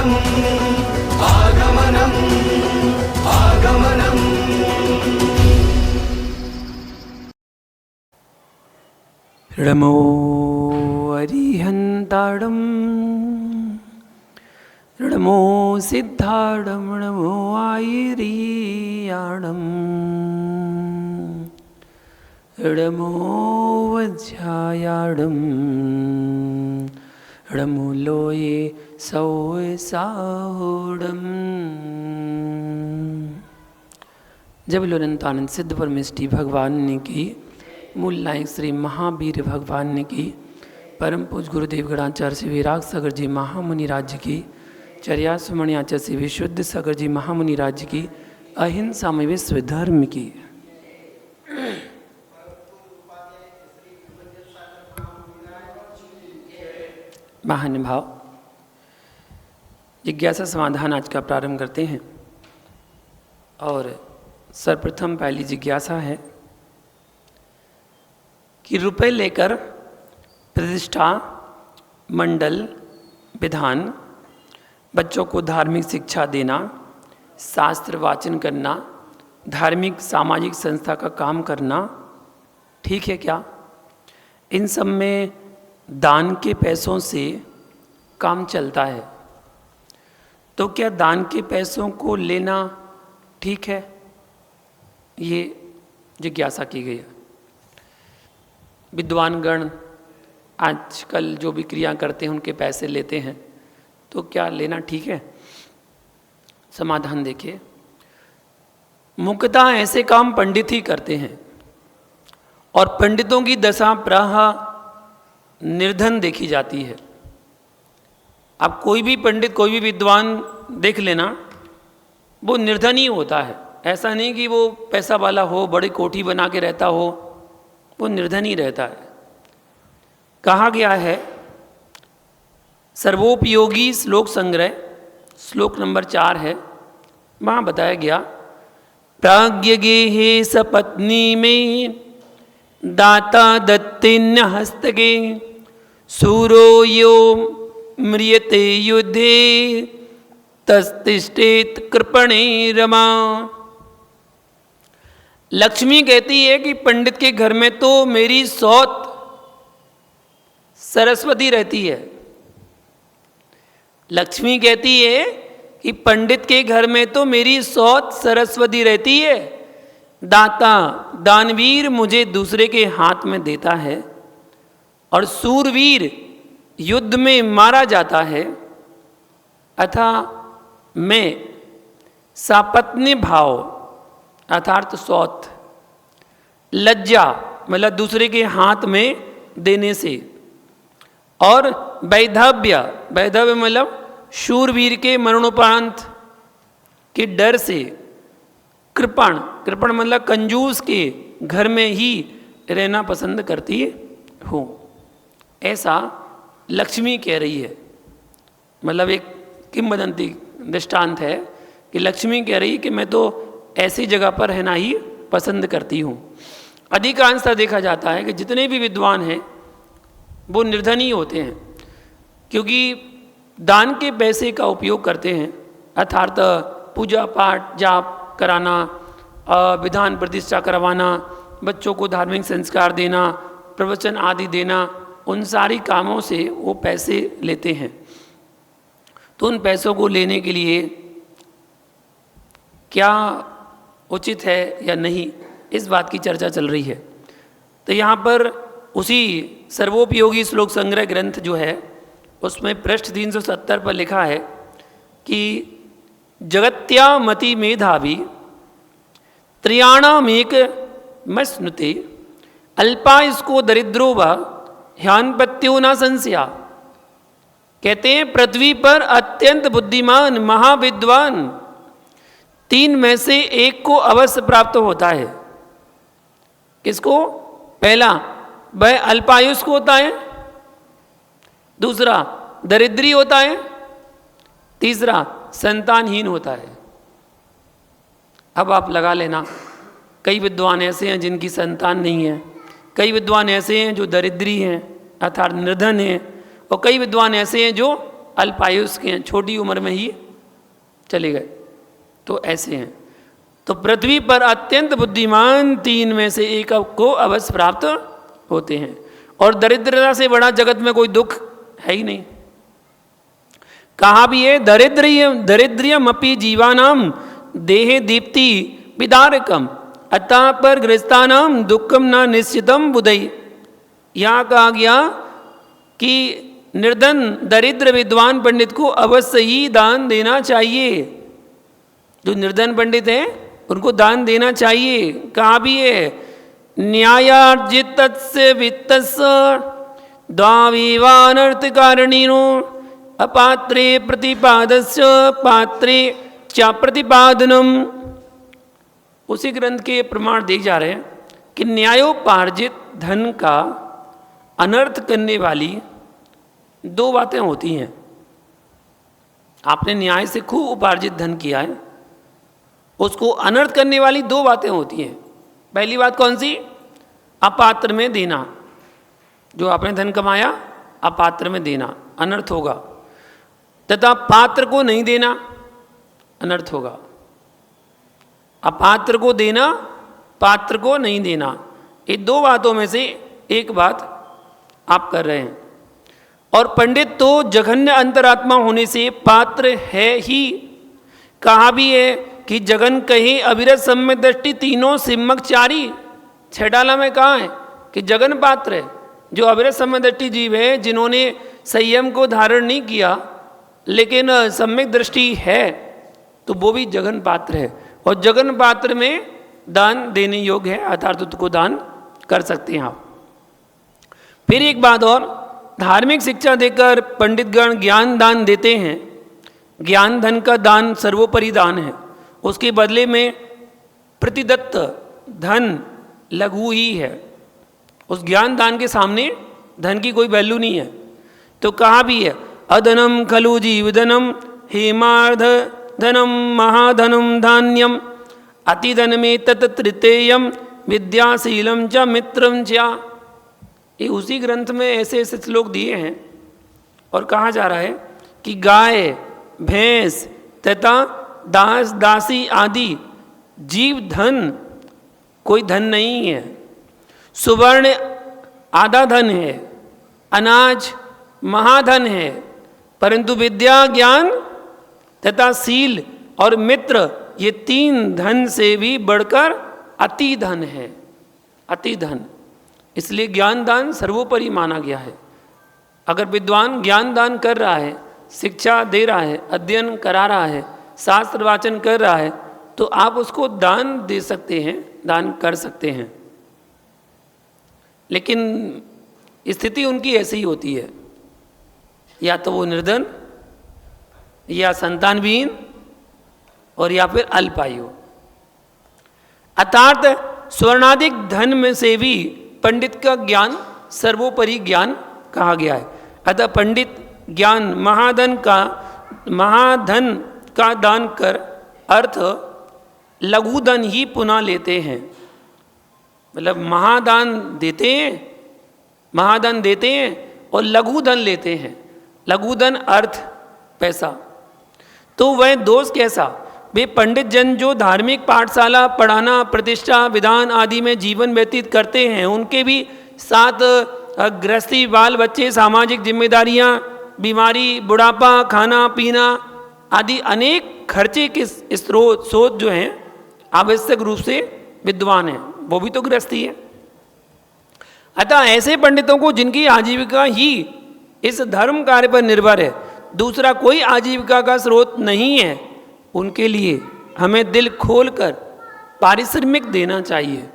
आगमनम् आगमनम् आगमनम्। नमो अरिहन्ताडं नमो सिद्धाडं नमो आयिरीयाडं नमो वज्रायाडं नमो लोये सौसाहुडं। जब लोनंतानंद सिद्ध परमेष्टि भगवान ने की, मूल नायक श्री महावीर भगवान ने की, परम पूज गुरुदेव गणाचार्य श्री विराग सागर जी महामुनि राज्य की, चर्या सुमणि आचार्य श्री विशुद्ध सागर जी महामुनि राज्य की, अहिंसा में विश्व धर्म की। महानुभाव, जिज्ञासा समाधान आज का प्रारंभ करते हैं। और सर्वप्रथम पहली जिज्ञासा है कि रुपए लेकर प्रतिष्ठा, मंडल, विधान, बच्चों को धार्मिक शिक्षा देना, शास्त्र वाचन करना, धार्मिक सामाजिक संस्था का काम करना ठीक है क्या? इन सब में दान के पैसों से काम चलता है, तो क्या दान के पैसों को लेना ठीक है? ये जिज्ञासा की गई है। विद्वानगण आजकल जो भी क्रिया करते हैं उनके पैसे लेते हैं, तो क्या लेना ठीक है? समाधान देखिए, मुख्यतः ऐसे काम पंडित ही करते हैं और पंडितों की दशा प्राह निर्धन देखी जाती है। अब कोई भी पंडित, कोई भी विद्वान देख लेना, वो निर्धन ही होता है। ऐसा नहीं कि वो पैसा वाला हो, बड़ी कोठी बना के रहता हो, वो निर्धन ही रहता है। कहा गया है सर्वोपयोगी श्लोक संग्रह, श्लोक नंबर 4 है, वहाँ बताया गया, प्राज्ञ गेहे सपत्नी में दाता दत्तिन्य हस्तगे सूरो यो म्रियते युद्धे तस्तिष्ठेत कृपणे रमा। लक्ष्मी कहती है कि पंडित के घर में तो मेरी सौत सरस्वती रहती है। लक्ष्मी कहती है कि पंडित के घर में तो मेरी सौत सरस्वती रहती है। दाता, दानवीर मुझे दूसरे के हाथ में देता है और सूरवीर युद्ध में मारा जाता है। अथा मैं सापत्न्य भाव अर्थात सौत, लज्जा मतलब दूसरे के हाथ में देने से, और वैधव्य, वैधव्य मतलब शूरवीर के मरणोपरांत के डर से, कृपण, कृपण मतलब कंजूस के घर में ही रहना पसंद करती हूँ। ऐसा लक्ष्मी कह रही है। मतलब एक किंवदंती दृष्टांत है कि लक्ष्मी कह रही है कि मैं तो ऐसी जगह पर रहना ही पसंद करती हूँ। अधिकांशतः देखा जाता है कि जितने भी विद्वान हैं वो निर्धन ही होते हैं, क्योंकि दान के पैसे का उपयोग करते हैं, अर्थात पूजा पाठ जाप कराना, विधान प्रतिष्ठा करवाना, बच्चों को धार्मिक संस्कार देना, प्रवचन आदि देना, उन सारी कामों से वो पैसे लेते हैं। तो उन पैसों को लेने के लिए क्या उचित है या नहीं, इस बात की चर्चा चल रही है। तो यहाँ पर उसी सर्वोपयोगी श्लोक संग्रह ग्रंथ जो है उसमें पृष्ठ 370 पर लिखा है कि जगत्यामति मेधावी त्रियाणामेक मस्नुते अल्पायुष्को दरिद्रो व ह्यान्पत्यो न संशया। कहते हैं पृथ्वी पर अत्यंत बुद्धिमान महाविद्वान 3 में से एक को अवश्य प्राप्त होता है। किसको? पहला वह अल्पायुष्क होता है, दूसरा दरिद्री होता है, तीसरा संतानहीन होता है। अब आप लगा लेना, कई विद्वान ऐसे हैं जिनकी संतान नहीं है, कई विद्वान ऐसे हैं जो दरिद्री हैं अर्थात निर्धन हैं, और कई विद्वान ऐसे हैं जो अल्पायुष के हैं, छोटी उम्र में ही चले गए। तो ऐसे हैं। तो पृथ्वी पर अत्यंत बुद्धिमान 3 में से एक को अवश्य प्राप्त होते हैं। और दरिद्रता से बड़ा जगत में कोई दुख है ही नहीं। कहा भी है दरिद्रियमपि जीवानाम देहे दीप्ति विदारकम अतः पर गृहस्थानाम दुखम न निश्चितम बुधई। यहाँ कहा गया कि निर्धन दरिद्र विद्वान पंडित को अवश्य ही दान देना चाहिए। जो निर्धन पंडित हैं उनको दान देना चाहिए। कहा भी है न्यायार्जित वित्तस्य द्वाविवानर्थकारणिनो अपात्रे प्रतिपादस्य पात्रे च प्रतिपादनम। उसी ग्रंथ के प्रमाण देख जा रहे हैं कि न्यायोपार्जित धन का अनर्थ करने वाली 2 बातें होती हैं। आपने न्याय से खूब उपार्जित धन किया है, उसको अनर्थ करने वाली 2 बातें होती हैं। पहली बात कौन सी? अपात्र में देना। जो आपने धन कमाया अपात्र में देना, अनर्थ होगा। तथा पात्र को नहीं देना, अनर्थ होगा। अपात्र को देना, पात्र को नहीं देना, ये 2 बातों में से एक बात आप कर रहे हैं। और पंडित तो जघन्य अंतरात्मा होने से पात्र है ही। कहा भी है कि जगन कहे अविरत सम्यक दृष्टि तीनों सिम्मक चारी। छेडाला में कहा है कि जगन पात्र है। जो अविरत सम्यक दृष्टि जीव है, जिन्होंने संयम को धारण नहीं किया लेकिन सम्यक दृष्टि है, तो वो भी जगन पात्र है। और जगन पात्र में दान देने योग्य है, अर्थात को दान कर सकते हैं आप। फिर एक बात और, धार्मिक शिक्षा देकर पंडितगण ज्ञान दान देते हैं। ज्ञान धन का दान सर्वोपरि दान है। उसके बदले में प्रतिदत्त धन लघु ही है। उस ज्ञान दान के सामने धन की कोई वैल्यू नहीं है। तो कहा भी है अधनम खलु जीवधनम हेमार्ध धनम महाधनम धान्यम अतिधन में तत्तृतेयम विद्याशीलम च मित्रम च। ये उसी ग्रंथ में ऐसे ऐसे श्लोक दिए हैं। और कहा जा रहा है कि गाय भैंस तथा दास दासी आदि जीव धन कोई धन नहीं है। सुवर्ण आधा धन है, अनाज महाधन है, परंतु विद्या ज्ञान तथा शील और मित्र ये 3 धन से भी बढ़कर अति धन है। अति धन, इसलिए ज्ञान दान सर्वोपरि माना गया है। अगर विद्वान ज्ञान दान कर रहा है, शिक्षा दे रहा है, अध्ययन करा रहा है, शास्त्र वाचन कर रहा है, तो आप उसको दान दे सकते हैं, दान कर सकते हैं। लेकिन स्थिति उनकी ऐसी ही होती है, या तो वो निर्धन या संतानविहीन और या फिर अल्पायु। अर्थात स्वर्णाधिक धन में से भी पंडित का ज्ञान सर्वोपरि ज्ञान कहा गया है। अतः पंडित ज्ञान महाधन का दान कर अर्थ लघुधन ही पुनः लेते हैं। मतलब महादान देते हैं और लघुधन लेते हैं। लघुधन अर्थ पैसा। तो वह दोष कैसा? वे पंडित जन जो धार्मिक पाठशाला पढ़ाना, प्रतिष्ठा विधान आदि में जीवन व्यतीत करते हैं, उनके भी साथ गृहस्थी, बाल बच्चे, सामाजिक जिम्मेदारियां, बीमारी, बुढ़ापा, खाना पीना आदि अनेक खर्चे के स्रोत जो हैं आवश्यक रूप से विद्वान हैं, वो भी तो गृहस्थी है। अतः ऐसे पंडितों को जिनकी आजीविका ही इस धर्म कार्य पर निर्भर है, दूसरा कोई आजीविका का स्रोत नहीं है, उनके लिए हमें दिल खोलकर पारिश्रमिक देना चाहिए।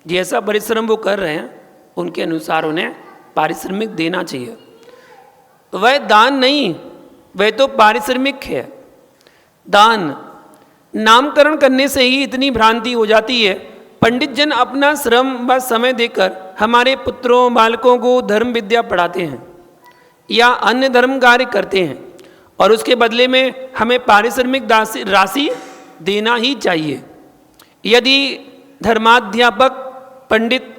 जैसा परिश्रम वो कर रहे हैं उनके अनुसार उन्हें पारिश्रमिक देना चाहिए। वह दान नहीं, वह तो पारिश्रमिक है। दान नामकरण करने से ही इतनी भ्रांति हो जाती है। पंडित जन अपना श्रम व समय देकर हमारे पुत्रों बालकों को धर्म विद्या पढ़ाते हैं या अन्य धर्म कार्य करते हैं, और उसके बदले में हमें पारिश्रमिक राशि देना ही चाहिए। यदि धर्माध्यापक पंडित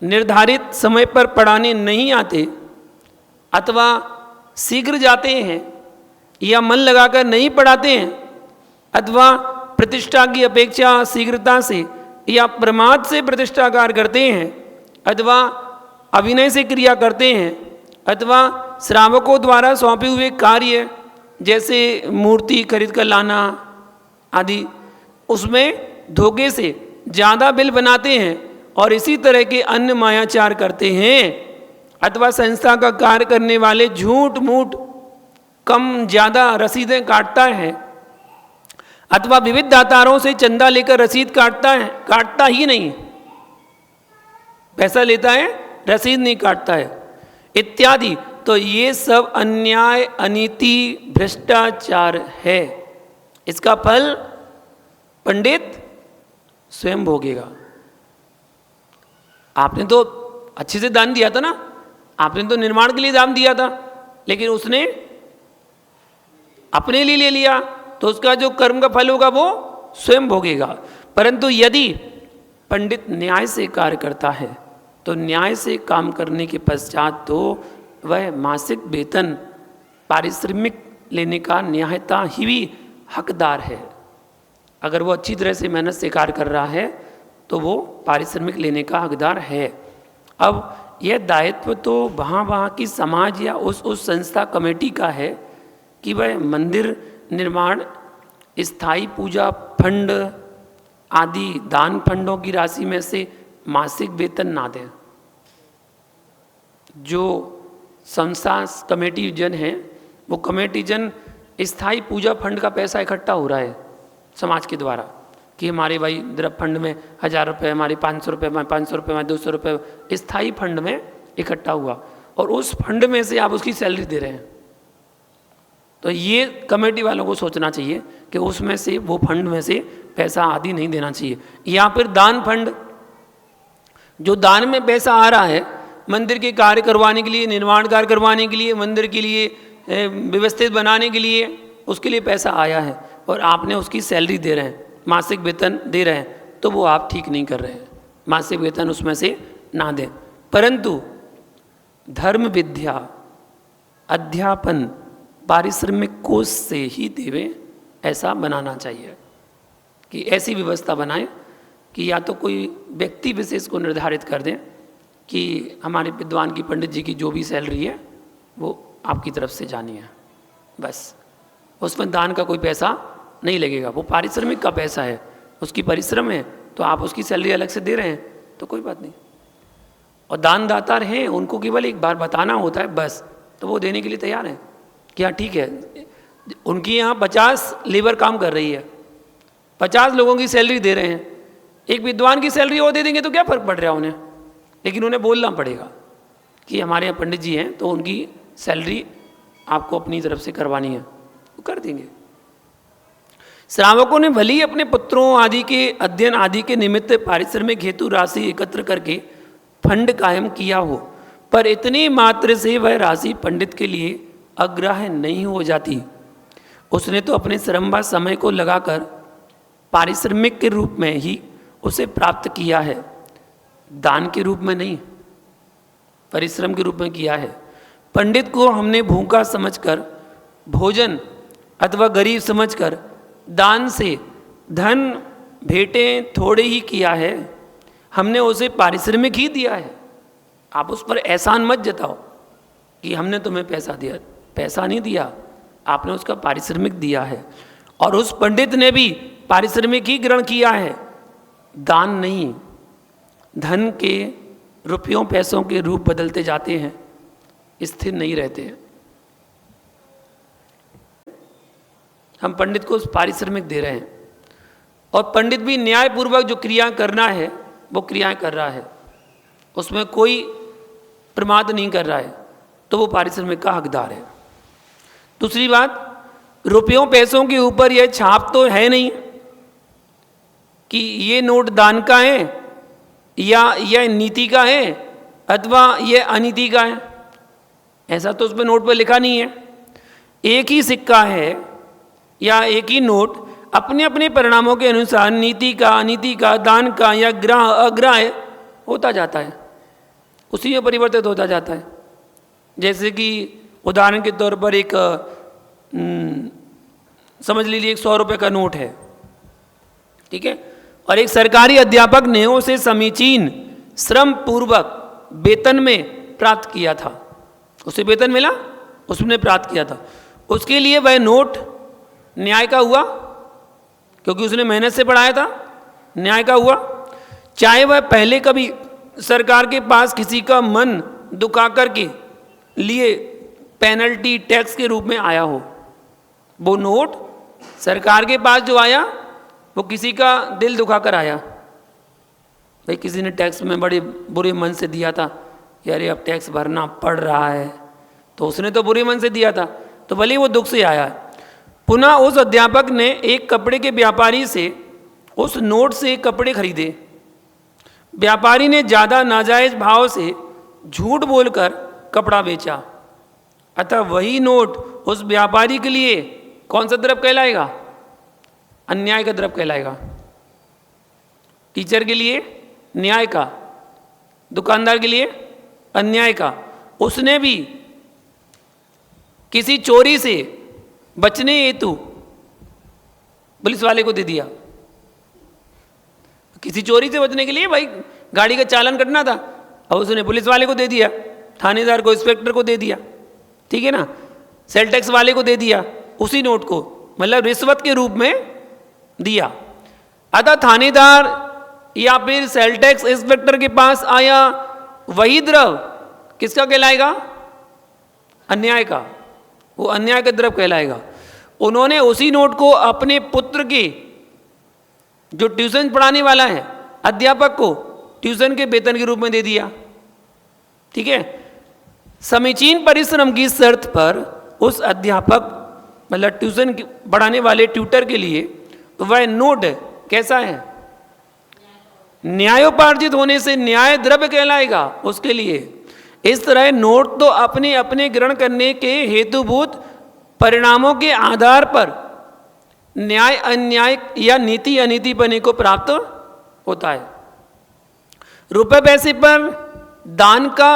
निर्धारित समय पर पढ़ाने नहीं आते अथवा शीघ्र जाते हैं या मन लगाकर नहीं पढ़ाते हैं अथवा प्रतिष्ठा की अपेक्षा शीघ्रता से या प्रमाद से प्रतिष्ठा कार्य करते हैं अथवा अभिनय से क्रिया करते हैं अथवा श्रावकों द्वारा सौंपे हुए कार्य जैसे मूर्ति खरीद कर लाना आदि, उसमें धोखे से ज़्यादा बिल बनाते हैं और इसी तरह के अन्य मायाचार करते हैं अथवा संस्था का कार्य करने वाले झूठ मूठ कम ज़्यादा रसीदें काटता है अथवा विविध दातारों से चंदा लेकर रसीद काटता ही नहीं, पैसा लेता है रसीद नहीं काटता है इत्यादि। तो ये सब अन्याय अनीति भ्रष्टाचार है। इसका फल पंडित स्वयं भोगेगा। आपने तो अच्छे से दान दिया था ना, आपने तो निर्माण के लिए दान दिया था, लेकिन उसने अपने लिए ले लिया तो उसका जो कर्म का फल होगा वो स्वयं भोगेगा। परंतु यदि पंडित न्याय से कार्य करता है तो न्याय से काम करने के पश्चात तो वह मासिक वेतन पारिश्रमिक लेने का न्यायता ही भी हकदार है। अगर वो अच्छी तरह से मेहनत से कार्य कर रहा है तो वो पारिश्रमिक लेने का हकदार है। अब यह दायित्व तो वहाँ की समाज या उस संस्था कमेटी का है कि वह मंदिर निर्माण, स्थायी पूजा फंड आदि दान फंडों की राशि में से मासिक वेतन ना दें। जो संस्था कमेटी जन हैं वो कमेटी जन स्थायी पूजा फंड का पैसा इकट्ठा हो रहा है समाज के द्वारा कि हमारे भाई द्रव्य फंड में 1000 रुपये, हमारे 500 रुपये, हमारे 500 रुपये, हमारे 200 रुपये स्थायी फंड में इकट्ठा हुआ और उस फंड में से आप उसकी सैलरी दे रहे हैं। तो ये कमेटी वालों को सोचना चाहिए कि उसमें से वो फंड में से पैसा आदि नहीं देना चाहिए। या फिर दान फंड, जो दान में पैसा आ रहा है मंदिर के कार्य करवाने के लिए, निर्माण कार्य करवाने के लिए, मंदिर के लिए व्यवस्थित बनाने के लिए, उसके लिए पैसा आया है और आपने उसकी सैलरी दे रहे हैं, मासिक वेतन दे रहे हैं, तो वो आप ठीक नहीं कर रहे हैं। मासिक वेतन उसमें से ना दें। परंतु धर्म विद्या अध्यापन पारिश्रमिक कोष से ही देवें, ऐसा बनाना चाहिए कि ऐसी व्यवस्था बनाएं कि या तो कोई व्यक्ति विशेष को निर्धारित कर दें कि हमारे विद्वान की, पंडित जी की जो भी सैलरी है वो आपकी तरफ से जानी है, बस उसमें दान का कोई पैसा नहीं लगेगा, वो पारिश्रमिक का पैसा है, उसकी परिश्रम है, तो आप उसकी सैलरी अलग से दे रहे हैं तो कोई बात नहीं। और दानदाता हैं उनको केवल एक बार बताना होता है बस, तो वो देने के लिए तैयार हैं कि हाँ ठीक है। उनकी यहाँ 50 लेबर काम कर रही है, 50 लोगों की सैलरी दे रहे हैं, एक विद्वान की सैलरी वो दे देंगे तो क्या फ़र्क पड़ रहा है उन्हें, लेकिन उन्हें बोलना पड़ेगा कि हमारे यहाँ पंडित जी हैं तो उनकी सैलरी आपको अपनी तरफ से करवानी है, वो कर देंगे। श्रावकों ने भले ही अपने पुत्रों आदि के अध्ययन आदि के निमित्त पारिश्रमिक हेतु राशि एकत्र करके फंड कायम किया हो, पर इतने मात्र से वह राशि पंडित के लिए अग्राह्य नहीं हो जाती। उसने तो अपने श्रम व समय को लगाकर पारिश्रमिक के रूप में ही उसे प्राप्त किया है, दान के रूप में नहीं, परिश्रम के रूप में किया है। पंडित को हमने भूखा समझकर, भोजन अथवा गरीब समझकर दान से धन भेंटें थोड़े ही किया है, हमने उसे पारिश्रमिक ही दिया है। आप उस पर एहसान मत जताओ कि हमने तुम्हें पैसा दिया, पैसा नहीं दिया, आपने उसका पारिश्रमिक दिया है। और उस पंडित ने भी पारिश्रमिक ही ग्रहण किया है, दान नहीं। धन के रुपयों पैसों के रूप बदलते जाते हैं, स्थिर नहीं रहते हैं। हम पंडित को पारिश्रमिक दे रहे हैं और पंडित भी न्यायपूर्वक जो क्रिया करना है वो क्रियाएं कर रहा है, उसमें कोई प्रमाद नहीं कर रहा है, तो वो पारिश्रमिक का हकदार है। दूसरी बात, रुपयों पैसों के ऊपर यह छाप तो है नहीं कि ये नोट दान का है या यह नीति का है अथवा यह अनीति का है, ऐसा तो उसमें नोट पर लिखा नहीं है। एक ही सिक्का है या एक ही नोट अपने अपने परिणामों के अनुसार नीति का, अनीति का, दान का या ग्राह अग्राह्य होता जाता है, उसी में परिवर्तित होता जाता है। जैसे कि उदाहरण के तौर पर एक समझ लीजिए 100 रुपये का नोट है, ठीक है, और एक सरकारी अध्यापक ने उसे समीचीन श्रम पूर्वक वेतन में प्राप्त किया था, उसे वेतन मिला, उसने प्राप्त किया था, उसके लिए वह नोट न्याय का हुआ, क्योंकि उसने मेहनत से पढ़ाया था, न्याय का हुआ। चाहे वह पहले कभी सरकार के पास किसी का मन दुखा करके लिए पेनल्टी टैक्स के रूप में आया हो, वो नोट सरकार के पास जो आया वो किसी का दिल दुखा कर आया, भाई किसी ने टैक्स में बड़े बुरे मन से दिया था, यार अब टैक्स भरना पड़ रहा है, तो उसने तो बुरे मन से दिया था, तो भले वो दुख से आया है। पुनः उस अध्यापक ने एक कपड़े के व्यापारी से उस नोट से कपड़े खरीदे। व्यापारी ने ज़्यादा नाजायज भाव से झूठ बोलकर कपड़ा बेचा, अतः वही नोट उस व्यापारी के लिए कौन सा द्रव्य कहलाएगा? अन्याय का द्रव्य कहलाएगा। टीचर के लिए न्याय का, दुकानदार के लिए अन्याय का। उसने भी किसी चोरी से बचने हेतु पुलिस वाले को दे दिया, किसी चोरी से बचने के लिए भाई गाड़ी का चालान कटना था, और उसने पुलिस वाले को दे दिया, थानेदार को, इंस्पेक्टर को दे दिया, ठीक है ना, सेल टैक्स वाले को दे दिया, उसी नोट को, मतलब रिश्वत के रूप में दिया। अतः थानेदार या फिर सेल टैक्स इंस्पेक्टर के पास आया वही द्रव्य किसका कहलाएगा? अन्याय का, वो अन्याय का द्रव्य कहलाएगा। उन्होंने उसी नोट को अपने पुत्र के, जो ट्यूशन पढ़ाने वाला है, अध्यापक को ट्यूशन के वेतन के रूप में दे दिया, ठीक है। समीचीन परिश्रम की शर्त पर उस अध्यापक, मतलब ट्यूशन पढ़ाने वाले ट्यूटर के लिए वह नोट कैसा है? न्यायोपार्जित होने से न्याय द्रव्य कहलाएगा उसके लिए। इस तरह नोट तो अपने अपने ग्रहण करने के हेतुभूत परिणामों के आधार पर न्याय अन्याय या नीति अनीति बने को प्राप्त होता है। रुपए पैसे पर दान का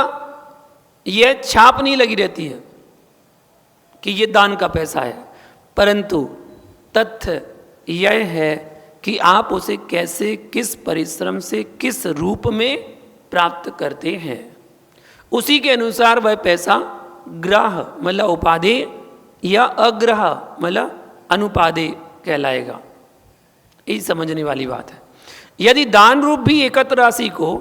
यह छाप नहीं लगी रहती है कि ये दान का पैसा है, परंतु तथ्य यह है कि आप उसे कैसे, किस परिश्रम से, किस रूप में प्राप्त करते हैं, उसी के अनुसार वह पैसा ग्राह मतलब उपादेय या अग्रह मतलब अनुपादेय कहलाएगा। ये समझने वाली बात है। यदि दान रूप भी एकत्र राशि को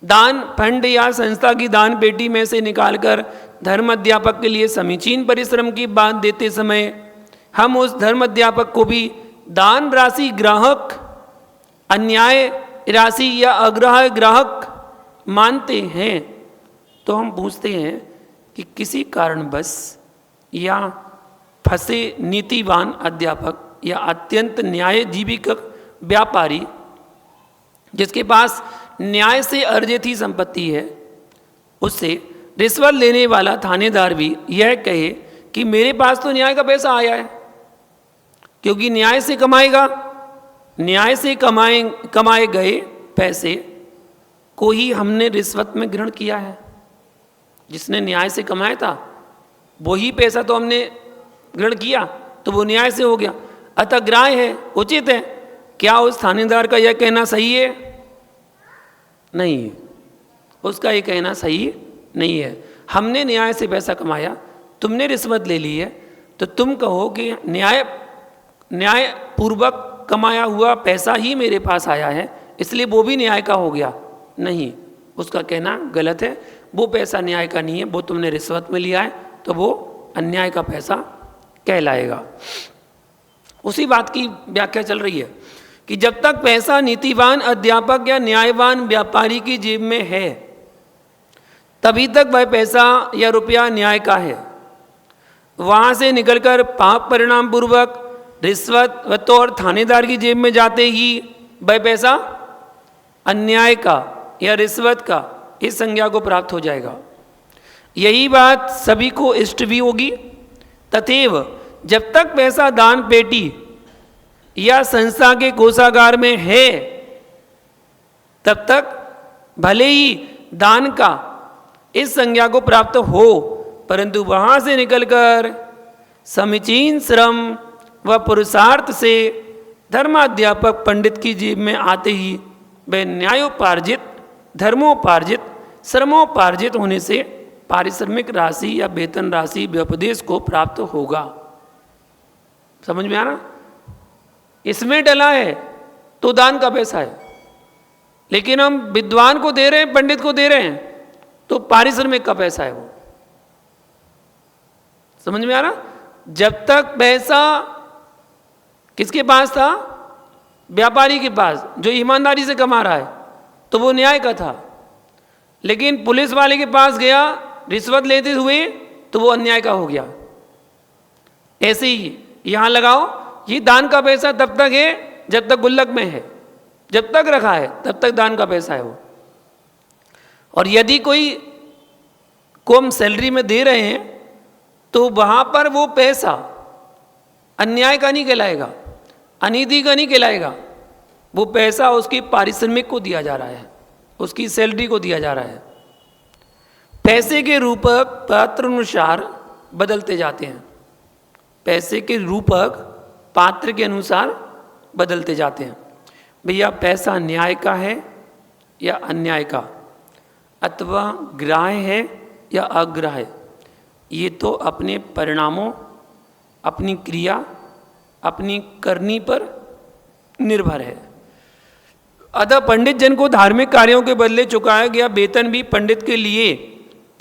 दान फंड या संस्था की दान पेटी में से निकालकर धर्म अध्यापक के लिए समीचीन परिश्रम की बात देते समय हम उस धर्म अध्यापक को भी दान राशि ग्राहक, अन्याय राशि या अग्राह्य ग्राहक मानते हैं, तो हम पूछते हैं कि किसी कारणवश या फंसे नीतिवान अध्यापक या अत्यंत न्यायजीवी व्यापारी जिसके पास न्याय से अर्जित ही संपत्ति है, उससे रिश्वत लेने वाला थानेदार भी यह कहे कि मेरे पास तो न्याय का पैसा आया है, क्योंकि न्याय से कमाएगा, न्याय से कमाए गए पैसे को ही हमने रिश्वत में ग्रहण किया है। जिसने न्याय से कमाया था वही पैसा तो हमने ग्रहण किया, तो वो न्याय से हो गया, अतः ग्राह्य है, उचित है। क्या उस थानेदार का यह कहना सही है? नहीं, उसका ये कहना सही नहीं है। हमने न्याय से पैसा कमाया, तुमने रिश्वत ले ली है, तो तुम कहो कि न्याय पूर्वक कमाया हुआ पैसा ही मेरे पास आया है, इसलिए वो भी न्याय का हो गया। नहीं, उसका कहना गलत है। वो पैसा न्याय का नहीं है, वो तुमने रिश्वत में लिया है, तो वो अन्याय का पैसा कहलाएगा। उसी बात की व्याख्या चल रही है कि जब तक पैसा नीतिवान अध्यापक या न्यायवान व्यापारी की जेब में है, तभी तक वह पैसा या रुपया न्याय का है। वहाँ से निकलकर पाप परिणाम पूर्वक रिश्वत बतौर थानेदार की जेब में जाते ही वह पैसा अन्याय का या रिश्वत का इस संज्ञा को प्राप्त हो जाएगा। यही बात सभी को इष्ट भी होगी। तथैव जब तक पैसा दान पेटी या संस्था के कोषागार में है, तब तक भले ही दान का इस संज्ञा को प्राप्त हो, परंतु वहाँ से निकलकर समीचीन श्रम व पुरुषार्थ से धर्माध्यापक पंडित की जेब में आते ही वह न्यायोपार्जित, धर्मोपार्जित, श्रमोपार्जित होने से पारिश्रमिक राशि या वेतन राशि व्यपदेश को प्राप्त होगा। समझ में आ रहा? इसमें डला है तो दान का पैसा है, लेकिन हम विद्वान को दे रहे हैं, पंडित को दे रहे हैं तो पारिश्रमिक का पैसा है वो। समझ में आ रहा? जब तक पैसा किसके पास था? व्यापारी के पास, जो ईमानदारी से कमा रहा है, तो वो न्याय का था। लेकिन पुलिस वाले के पास गया रिश्वत लेते हुए तो वो अन्याय का हो गया। ऐसे ही यहां लगाओ, ये दान का पैसा तब तक है जब तक गुल्लक में है, जब तक रखा है तब तक दान का पैसा है वो। और यदि कोई को हम सैलरी में दे रहे हैं तो वहां पर वो पैसा अन्याय का नहीं कहलाएगा, अनीति का नहीं कहलाएगा। वो पैसा उसकी पारिश्रमिक को दिया जा रहा है, उसकी सैलरी को दिया जा रहा है। पैसे के रूपक पात्र अनुसार बदलते जाते हैं, पैसे के रूपक पात्र के अनुसार बदलते जाते हैं। भैया पैसा न्याय का है या अन्याय का, अथवा ग्राह्य है या अग्राह्य, ये तो अपने परिणामों, अपनी क्रिया, अपनी करनी पर निर्भर है। अतः पंडित जन को धार्मिक कार्यों के बदले चुकाया गया वेतन भी पंडित के लिए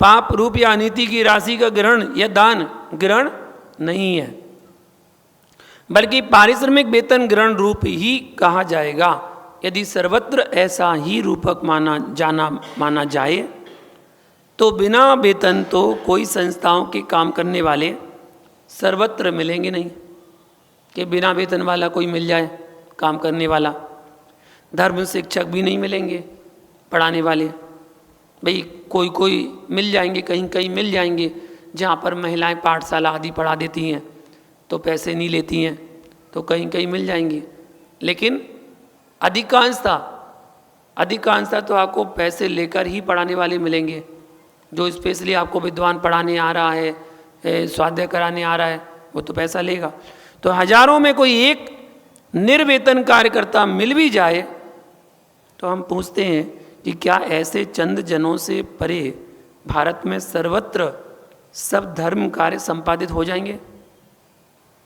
पाप रूप या अनीति की राशि का ग्रहण या दान ग्रहण नहीं है, बल्कि पारिश्रमिक वेतन ग्रहण रूप ही कहा जाएगा। यदि सर्वत्र ऐसा ही रूपक माना जाए तो बिना वेतन तो कोई संस्थाओं के काम करने वाले सर्वत्र मिलेंगे नहीं, कि बिना वेतन वाला कोई मिल जाए काम करने वाला। धर्म शिक्षक भी नहीं मिलेंगे पढ़ाने वाले, भाई कोई कोई मिल जाएंगे, कहीं कहीं मिल जाएंगे जहाँ पर महिलाएं पाठशाला आदि पढ़ा देती हैं तो पैसे नहीं लेती हैं, तो कहीं कहीं मिल जाएंगी। लेकिन अधिकांशता तो आपको पैसे लेकर ही पढ़ाने वाले मिलेंगे। जो स्पेशली आपको विद्वान पढ़ाने आ रहा है, स्वाध्याय कराने आ रहा है, वो तो पैसा लेगा। तो हजारों में कोई एक निर्वेतन कार्यकर्ता मिल भी जाए तो हम पूछते हैं कि क्या ऐसे चंद जनों से परे भारत में सर्वत्र सब धर्म कार्य संपादित हो जाएंगे?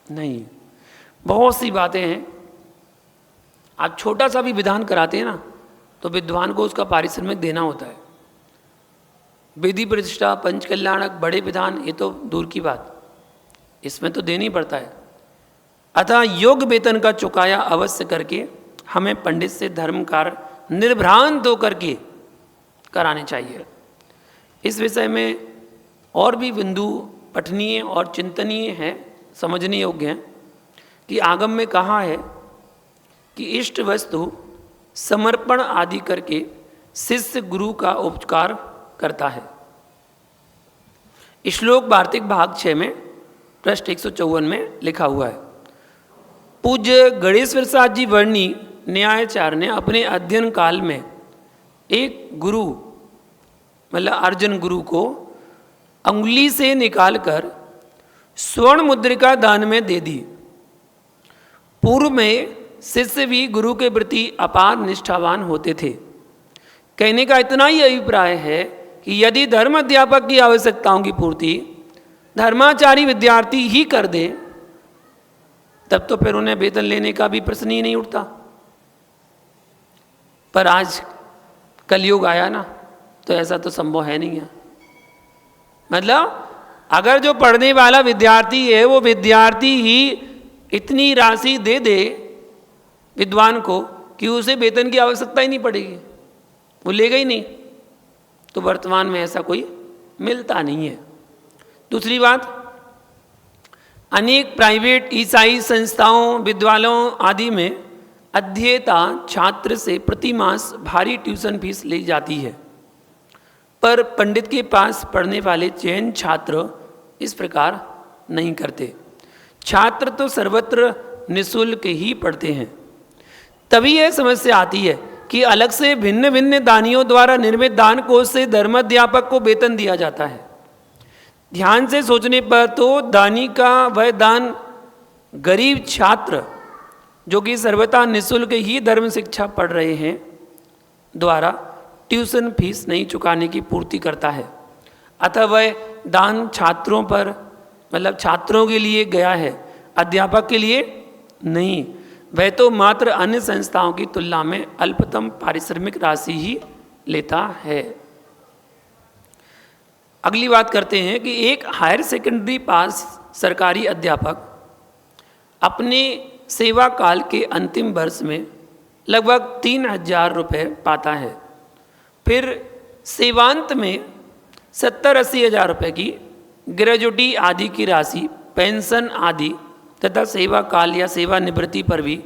नहीं, बहुत सी बातें हैं। आप छोटा सा भी विधान कराते हैं ना तो विद्वान को उसका पारिश्रमिक देना होता है। विधि प्रतिष्ठा, पंचकल्याणक, बड़े विधान, ये तो दूर की बात, इसमें तो देना ही पड़ता है। अतः योग्य वेतन का चुकाया अवश्य करके हमें पंडित से धर्म कार्य निर्भ्रांत होकर के कराने चाहिए। इस विषय में और भी बिंदु पठनीय और चिंतनीय हैं, समझने योग्य हैं कि आगम में कहा है कि इष्ट वस्तु समर्पण आदि करके शिष्य गुरु का उपकार करता है। श्लोक वार्तिक भाग 6 में पृष्ठ 154 में लिखा हुआ है। पूज्य गणेश प्रसाद जी वर्णी न्यायाचार्य ने अपने अध्ययन काल में एक गुरु, मतलब अर्जुन गुरु को अंगुली से निकालकर स्वर्ण मुद्रिका दान में दे दी। पूर्व में शिष्य भी गुरु के प्रति अपार निष्ठावान होते थे। कहने का इतना ही अभिप्राय है कि यदि धर्म अध्यापक की आवश्यकताओं की पूर्ति धर्माचारी विद्यार्थी ही कर दे तब तो फिर उन्हें वेतन लेने का भी प्रश्न ही नहीं उठता। पर आज कलयुग आया ना तो ऐसा तो संभव है नहीं है। मतलब अगर जो पढ़ने वाला विद्यार्थी है वो विद्यार्थी ही इतनी राशि दे दे विद्वान को कि उसे वेतन की आवश्यकता ही नहीं पड़ेगी, वो लेगा ही नहीं, तो वर्तमान में ऐसा कोई मिलता नहीं है। दूसरी बात, अनेक प्राइवेट ईसाई संस्थाओं, विद्यालयों आदि में अध्येता छात्र से प्रति मास भारी ट्यूशन फीस ली जाती है, पर पंडित के पास पढ़ने वाले चयन छात्र इस प्रकार नहीं करते। छात्र तो सर्वत्र निःशुल्क ही पढ़ते हैं। तभी यह समस्या आती है कि अलग से भिन्न भिन्न दानियों द्वारा निर्मित दान कोष से धर्माध्यापक को वेतन दिया जाता है। ध्यान से सोचने पर तो दानी का वह दान गरीब छात्र जो कि सर्वथा निःशुल्क ही धर्म शिक्षा पढ़ रहे हैं द्वारा ट्यूशन फीस नहीं चुकाने की पूर्ति करता है। अतः वह दान छात्रों पर मतलब छात्रों के लिए गया है, अध्यापक के लिए नहीं। वह तो मात्र अन्य संस्थाओं की तुलना में अल्पतम पारिश्रमिक राशि ही लेता है। अगली बात करते हैं कि एक हायर सेकेंडरी पास सरकारी अध्यापक अपने सेवा काल के अंतिम वर्ष में लगभग 3,000 रुपये पाता है। फिर सेवांत में 70-80 हज़ार रुपये की ग्रेजुटी आदि की राशि, पेंशन आदि तथा सेवा काल या सेवानिवृत्ति पर भी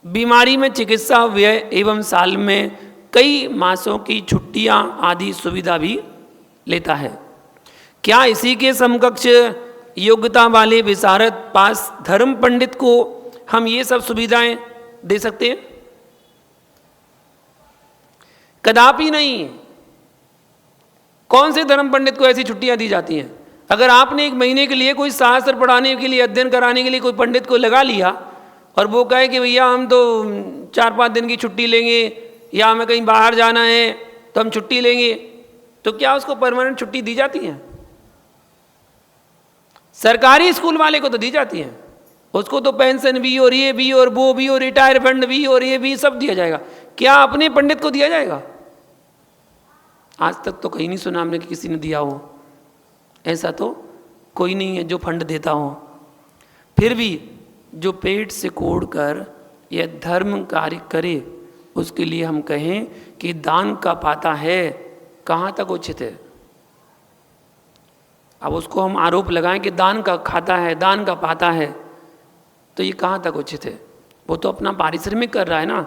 बीमारी में चिकित्सा व्यय एवं साल में कई मासों की छुट्टियां आदि सुविधा भी लेता है। क्या इसी के समकक्ष योग्यता वाले विशारद पास धर्म पंडित को हम ये सब सुविधाएं दे सकते हैं? कदापि नहीं। कौन से धर्म पंडित को ऐसी छुट्टियां दी जाती हैं? अगर आपने 1 महीने के लिए कोई शास्त्र पढ़ाने के लिए, अध्ययन कराने के लिए कोई पंडित को लगा लिया और वो कहे कि भैया हम तो 4-5 दिन की छुट्टी लेंगे या हमें कहीं बाहर जाना है तो हम छुट्टी लेंगे, तो क्या उसको परमानेंट छुट्टी दी जाती है? सरकारी स्कूल वाले को तो दी जाती है, उसको तो पेंशन भी और ये भी और वो भी और रिटायर फंड भी और ये भी सब दिया जाएगा। क्या अपने पंडित को दिया जाएगा? आज तक तो कहीं नहीं सुना हमने कि किसी ने दिया हो। ऐसा तो कोई नहीं है जो फंड देता हो। फिर भी जो पेट से कोड़ कर यह धर्म कार्य करे उसके लिए हम कहें कि दान का पाता है, कहाँ तक उचित है? अब उसको हम आरोप लगाएं कि दान का खाता है, दान का पाता है, तो ये कहाँ तक उचित है? वो तो अपना पारिश्रमिक कर रहा है ना।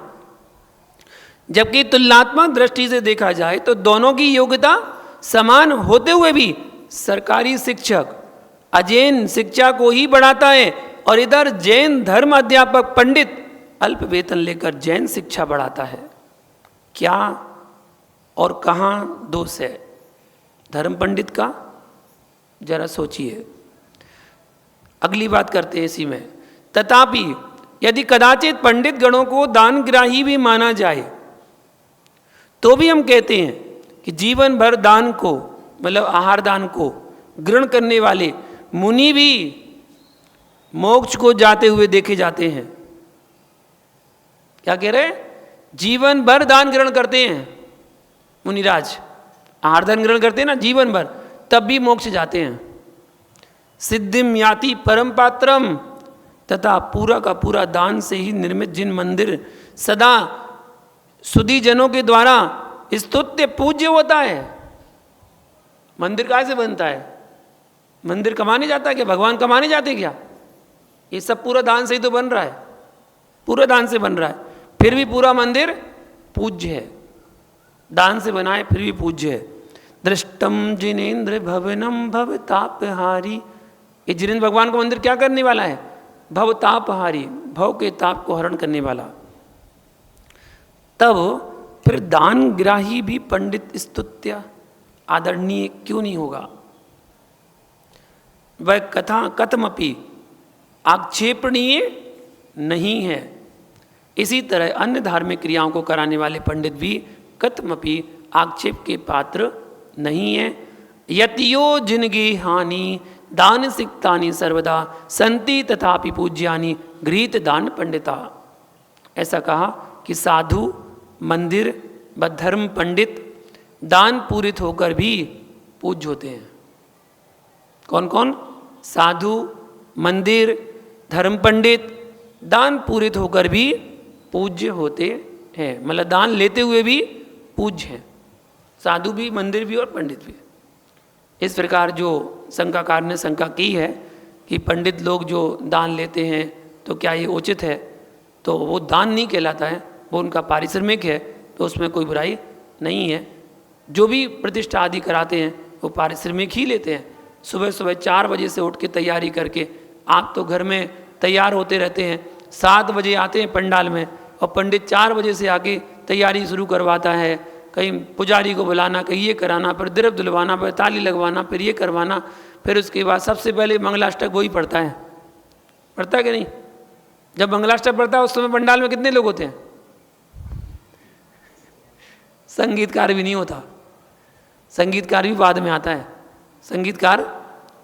जबकि तुलनात्मक दृष्टि से देखा जाए तो दोनों की योग्यता समान होते हुए भी सरकारी शिक्षक अजैन शिक्षा को ही बढ़ाता है और इधर जैन धर्म अध्यापक पंडित अल्प वेतन लेकर जैन शिक्षा बढ़ाता है। क्या और कहाँ दोष है धर्म पंडित का? जरा सोचिए। अगली बात करते हैं इसी में। तथापि यदि कदाचित पंडित गणों को दानग्राही भी माना जाए तो भी हम कहते हैं कि जीवन भर दान को मतलब आहार दान को ग्रहण करने वाले मुनि भी मोक्ष को जाते हुए देखे जाते हैं। क्या कह रहे हैं? जीवन भर दान ग्रहण करते हैं मुनिराज, आहार दान ग्रहण करते हैं ना जीवन भर, तब भी मोक्ष जाते हैं। सिद्धिम याति परम पात्रम, तथा पूरा का पूरा दान से ही निर्मित जिन मंदिर सदा सुधी जनों के द्वारा स्तुत्य पूज्य होता है। मंदिर कहाँ से बनता है? मंदिर कमाने जाता है क्या? भगवान कमाने जाते हैं क्या? ये सब पूरा दान से ही तो बन रहा है, पूरा दान से बन रहा है। फिर भी पूरा मंदिर पूज्य है, दान से बनाए फिर भी पूज्य है। दृष्टम जिनेन्द्र भवनम भवतापहारी, ये जिनेन्द्र भगवान का मंदिर क्या करने वाला है? भवतापहारी, भव के ताप को हरण करने वाला। तब फिर दानग्राही भी पंडित स्तुत्य आदरणीय क्यों नहीं होगा? वह कथमपि आक्षेपणीय नहीं है। इसी तरह अन्य धार्मिक क्रियाओं को कराने वाले पंडित भी कथमपि आक्षेप के पात्र नहीं है। यतियो जिनगी हानि दान सिक्तानि सर्वदा संति तथापि पूज्यानि गृहीत दान पंडिता। ऐसा कहा कि साधु, मंदिर व धर्म पंडित दान पूरित होकर भी पूज्य होते हैं। कौन कौन? साधु, मंदिर, धर्म पंडित दान पूरित होकर भी पूज्य होते हैं, मतलब दान लेते हुए भी पूज्य हैं। साधु भी, मंदिर भी और पंडित भी। इस प्रकार जो शंकाकार ने शंका की है कि पंडित लोग जो दान लेते हैं तो क्या ये उचित है, तो वो दान नहीं कहलाता है, वो उनका पारिश्रमिक है, तो उसमें कोई बुराई नहीं है। जो भी प्रतिष्ठा आदि कराते हैं वो पारिश्रमिक ही लेते हैं। सुबह सुबह 4 बजे से उठ के तैयारी करके आप तो घर में तैयार होते रहते हैं, 7 बजे आते हैं पंडाल में और पंडित 4 बजे से आके तैयारी शुरू करवाता है, कहीं पुजारी को बुलाना, कहीं ये कराना, फिर द्रव्य दिलवाना, फिर ताली लगवाना, फिर ये करवाना, फिर उसके बाद सबसे पहले मंगलाष्टक वही पढ़ता है। पढ़ता है कि नहीं? जब मंगलाष्टक पढ़ता है उस समय पंडाल में कितने लोग होते हैं? संगीतकार भी नहीं होता, संगीतकार भी बाद में आता है, संगीतकार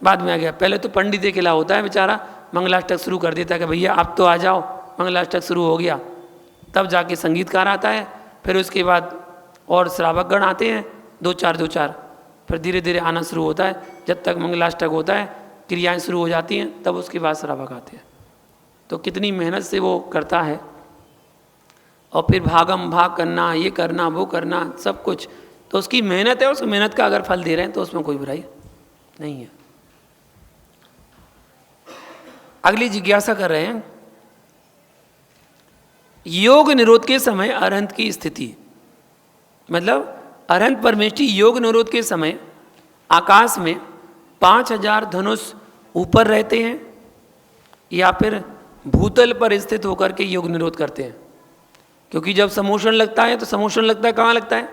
बाद में आ गया। पहले तो पंडित अकेला होता है बेचारा, मंगलाष्टक शुरू कर देता है कि भैया आप तो आ जाओ, मंगलाष्टक शुरू हो गया, तब जाके संगीतकार आता है, फिर उसके बाद और श्रावकगण आते हैं, दो चार, फिर धीरे धीरे आना शुरू होता है। जब तक मंगलाष्टक होता है, क्रियाएं शुरू हो जाती हैं, तब उसके बाद श्रावक आते हैं। तो कितनी मेहनत से वो करता है, और फिर भागम भाग करना, ये करना, वो करना, सब कुछ, तो उसकी मेहनत है। उस मेहनत का अगर फल दे रहे हैं तो उसमें कोई बुराई नहीं है। अगली जिज्ञासा कर रहे हैं, योग निरोध के समय अरहंत की स्थिति, मतलब अरहंत परमेष्ठी योग निरोध के समय आकाश में 5000 धनुष ऊपर रहते हैं या फिर भूतल पर स्थित होकर के योग निरोध करते हैं? क्योंकि जब समोषण लगता है तो समोषण लगता है कहाँ लगता है?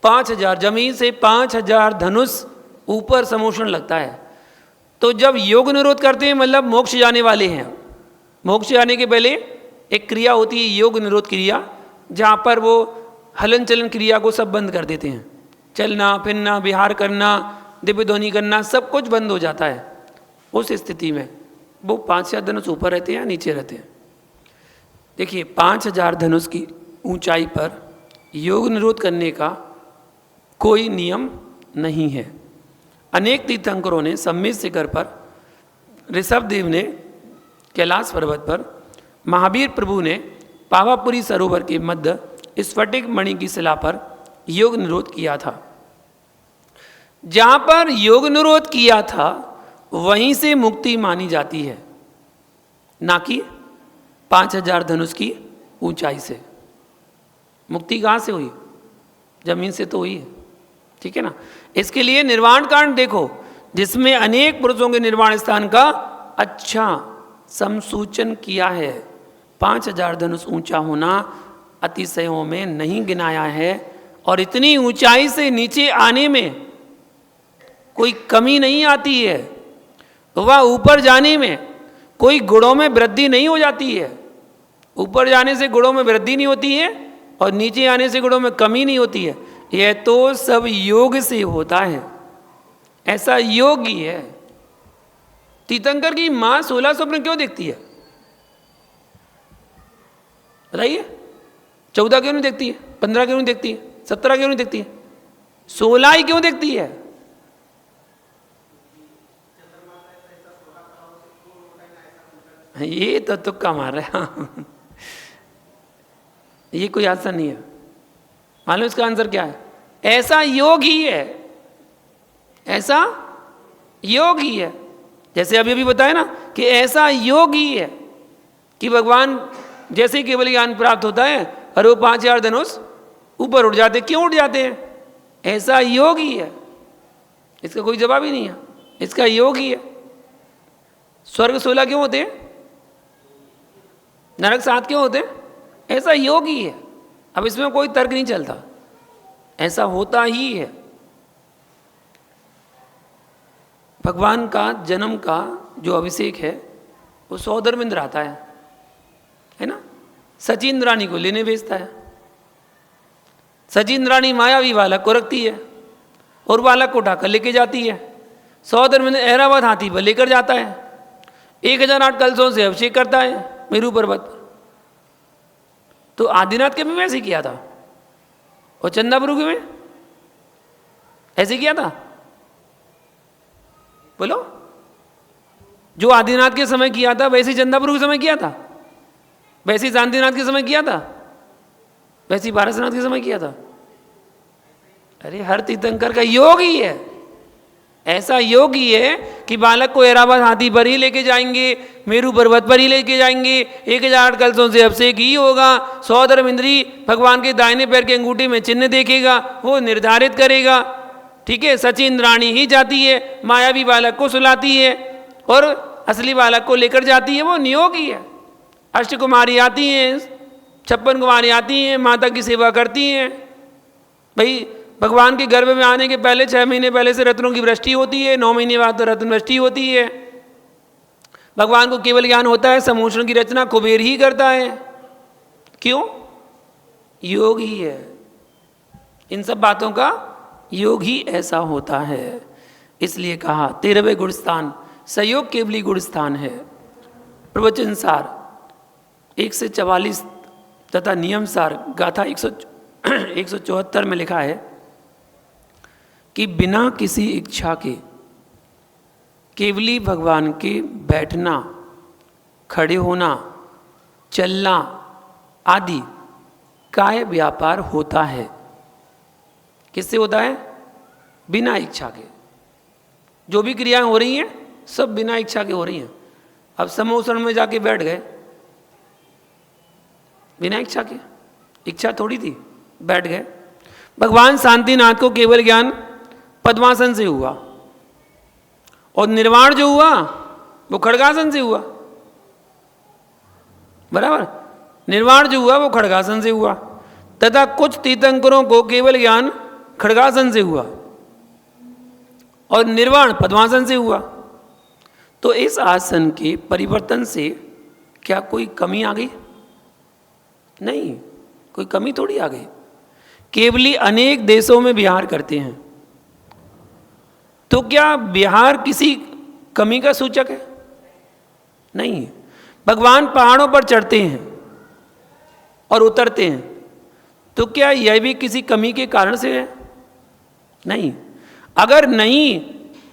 5000, जमीन से 5000 धनुष ऊपर समोषण लगता है। तो जब योग निरोध करते हैं मतलब मोक्ष जाने वाले हैं। मोक्ष जाने के पहले एक क्रिया होती है योग निरोध क्रिया, जहाँ पर वो हलन चलन क्रिया को सब बंद कर देते हैं। चलना फिरना, विहार करना, दिव्य ध्वनि करना, सब कुछ बंद हो जाता है। उस स्थिति में वो 5000 धनुष ऊपर रहते हैं या नीचे रहते हैं? देखिए, 5000 धनुष की ऊंचाई पर योग निरोध करने का कोई नियम नहीं है। अनेक तीर्थंकरों ने सम्मित शिखर पर, ऋषभदेव ने कैलाश पर्वत पर, महावीर प्रभु ने पावापुरी सरोवर के मध्य स्फटिक मणि की शिला पर योग निरोध किया था। जहाँ पर योग निरोध किया था वहीं से मुक्ति मानी जाती है, ना कि 5000 धनुष की ऊंचाई से। मुक्ति कहाँ से हुई? जमीन से तो हुई है, ठीक है ना। इसके लिए निर्वाण कांड देखो, जिसमें अनेक पुरुषों के निर्वाण स्थान का अच्छा समसूचन किया है। 5000 धनुष ऊंचा होना अतिशयों में नहीं गिनाया है, और इतनी ऊंचाई से नीचे आने में कोई कमी नहीं आती है। वह ऊपर जाने में कोई गुणों में वृद्धि नहीं हो जाती है। ऊपर जाने से गुणों में वृद्धि नहीं होती है और नीचे आने से गुणों में कमी नहीं होती है। यह तो सब योग से होता है, ऐसा योग ही है। तीर्थंकर की मां 16 स्वप्न क्यों देखती है बताइए? 14 क्यों नहीं देखती है? 15 क्यों नहीं देखती है? 17 क्यों नहीं देखती है? 16 ही क्यों देखती है? ये तो तुक्का मार रहे हैं। ये कोई आंसर नहीं है। मालूम इसका आंसर क्या है? ऐसा योग ही है, ऐसा योग ही है। जैसे अभी अभी बताया ना कि ऐसा योग ही है कि भगवान जैसे ही केवल ज्ञान प्राप्त होता है और वो 5000 धनुष ऊपर उठ जाते। क्यों उठ जाते हैं? ऐसा योग ही है। इसका कोई जवाब ही नहीं है, इसका योग ही है। स्वर्ग 16 क्यों होते हैं? नरक 7 क्यों होते हैं? ऐसा योग ही है। अब इसमें कोई तर्क नहीं चलता, ऐसा होता ही है। भगवान का जन्म का जो अभिषेक है वो सौदरमिंद्र आता है ना। सचिंद्राणी को लेने भेजता है। सचिंद्राणी मायावी बालक को रखती है और बालक को उठाकर लेके जाती है। सौदरमिंद्र ऐरावत हाथी पर लेकर जाता है। 1008 कलशों से अभिषेक करता है मेरू पर्वत पर। तो आदिनाथ के में वैसे किया था और चंदाप्रभु के में ऐसे किया था। बोलो, जो आदिनाथ के समय किया था वैसे चंदाप्रभु के समय किया था, वैसे शांतिनाथ के समय किया था, वैसे पारसनाथ के समय किया था। अरे हर तीर्थंकर का योग ही है, ऐसा योग ही है कि बालक को ऐरावत हाथी पर ही लेके जाएंगे, मेरू पर्वत पर ही लेके जाएंगे। 1008 कलशों से अभिषेक ही होगा। सौदरमिंद्री भगवान के दाहिने पैर के अंगूठे में चिन्ह देखेगा, वो निर्धारित करेगा। ठीक है, सचिंद्राणी ही जाती है, मायावी बालक को सुलाती है और असली बालक को लेकर जाती है। वो नियोग ही है। अष्टकुमारी आती हैं 56 कुमारी आती हैं, माता की सेवा करती हैं। भाई भगवान के गर्भ में आने के पहले 6 महीने पहले से रत्नों की वृष्टि होती है, 9 महीने बाद तो रत्न वृष्टि होती है। भगवान को केवल ज्ञान होता है, समूषण की रचना कुबेर ही करता है। क्यों? योग ही है, इन सब बातों का योग ही ऐसा होता है। इसलिए कहा 13वें गुण स्थान सहयोग केवली गुण स्थान है। प्रवचन सार 1 से 44 तथा नियम सार गाथा 174 में लिखा है कि बिना किसी इच्छा के केवली भगवान के बैठना, खड़े होना, चलना आदि काय व्यापार होता है। किससे होता है? बिना इच्छा के। जो भी क्रियाएं हो रही हैं सब बिना इच्छा के हो रही हैं। अब समूषण में जाके बैठ गए बिना इच्छा के, इच्छा थोड़ी थी, बैठ गए। भगवान शांतिनाथ को केवल ज्ञान पद्मासन से हुआ और निर्वाण जो हुआ वो खड्गासन से हुआ। बराबर, निर्वाण जो हुआ वो खड्गासन से हुआ तथा कुछ तीर्थंकरों को केवल ज्ञान खड्गासन से हुआ और निर्वाण पद्मासन से हुआ। तो इस आसन के परिवर्तन से क्या कोई कमी आ गई? नहीं, कोई कमी थोड़ी आ गई। केवली अनेक देशों में विहार करते हैं, तो क्या विहार किसी कमी का सूचक है? नहीं। भगवान पहाड़ों पर चढ़ते हैं और उतरते हैं, तो क्या यह भी किसी कमी के कारण से है? नहीं। अगर नहीं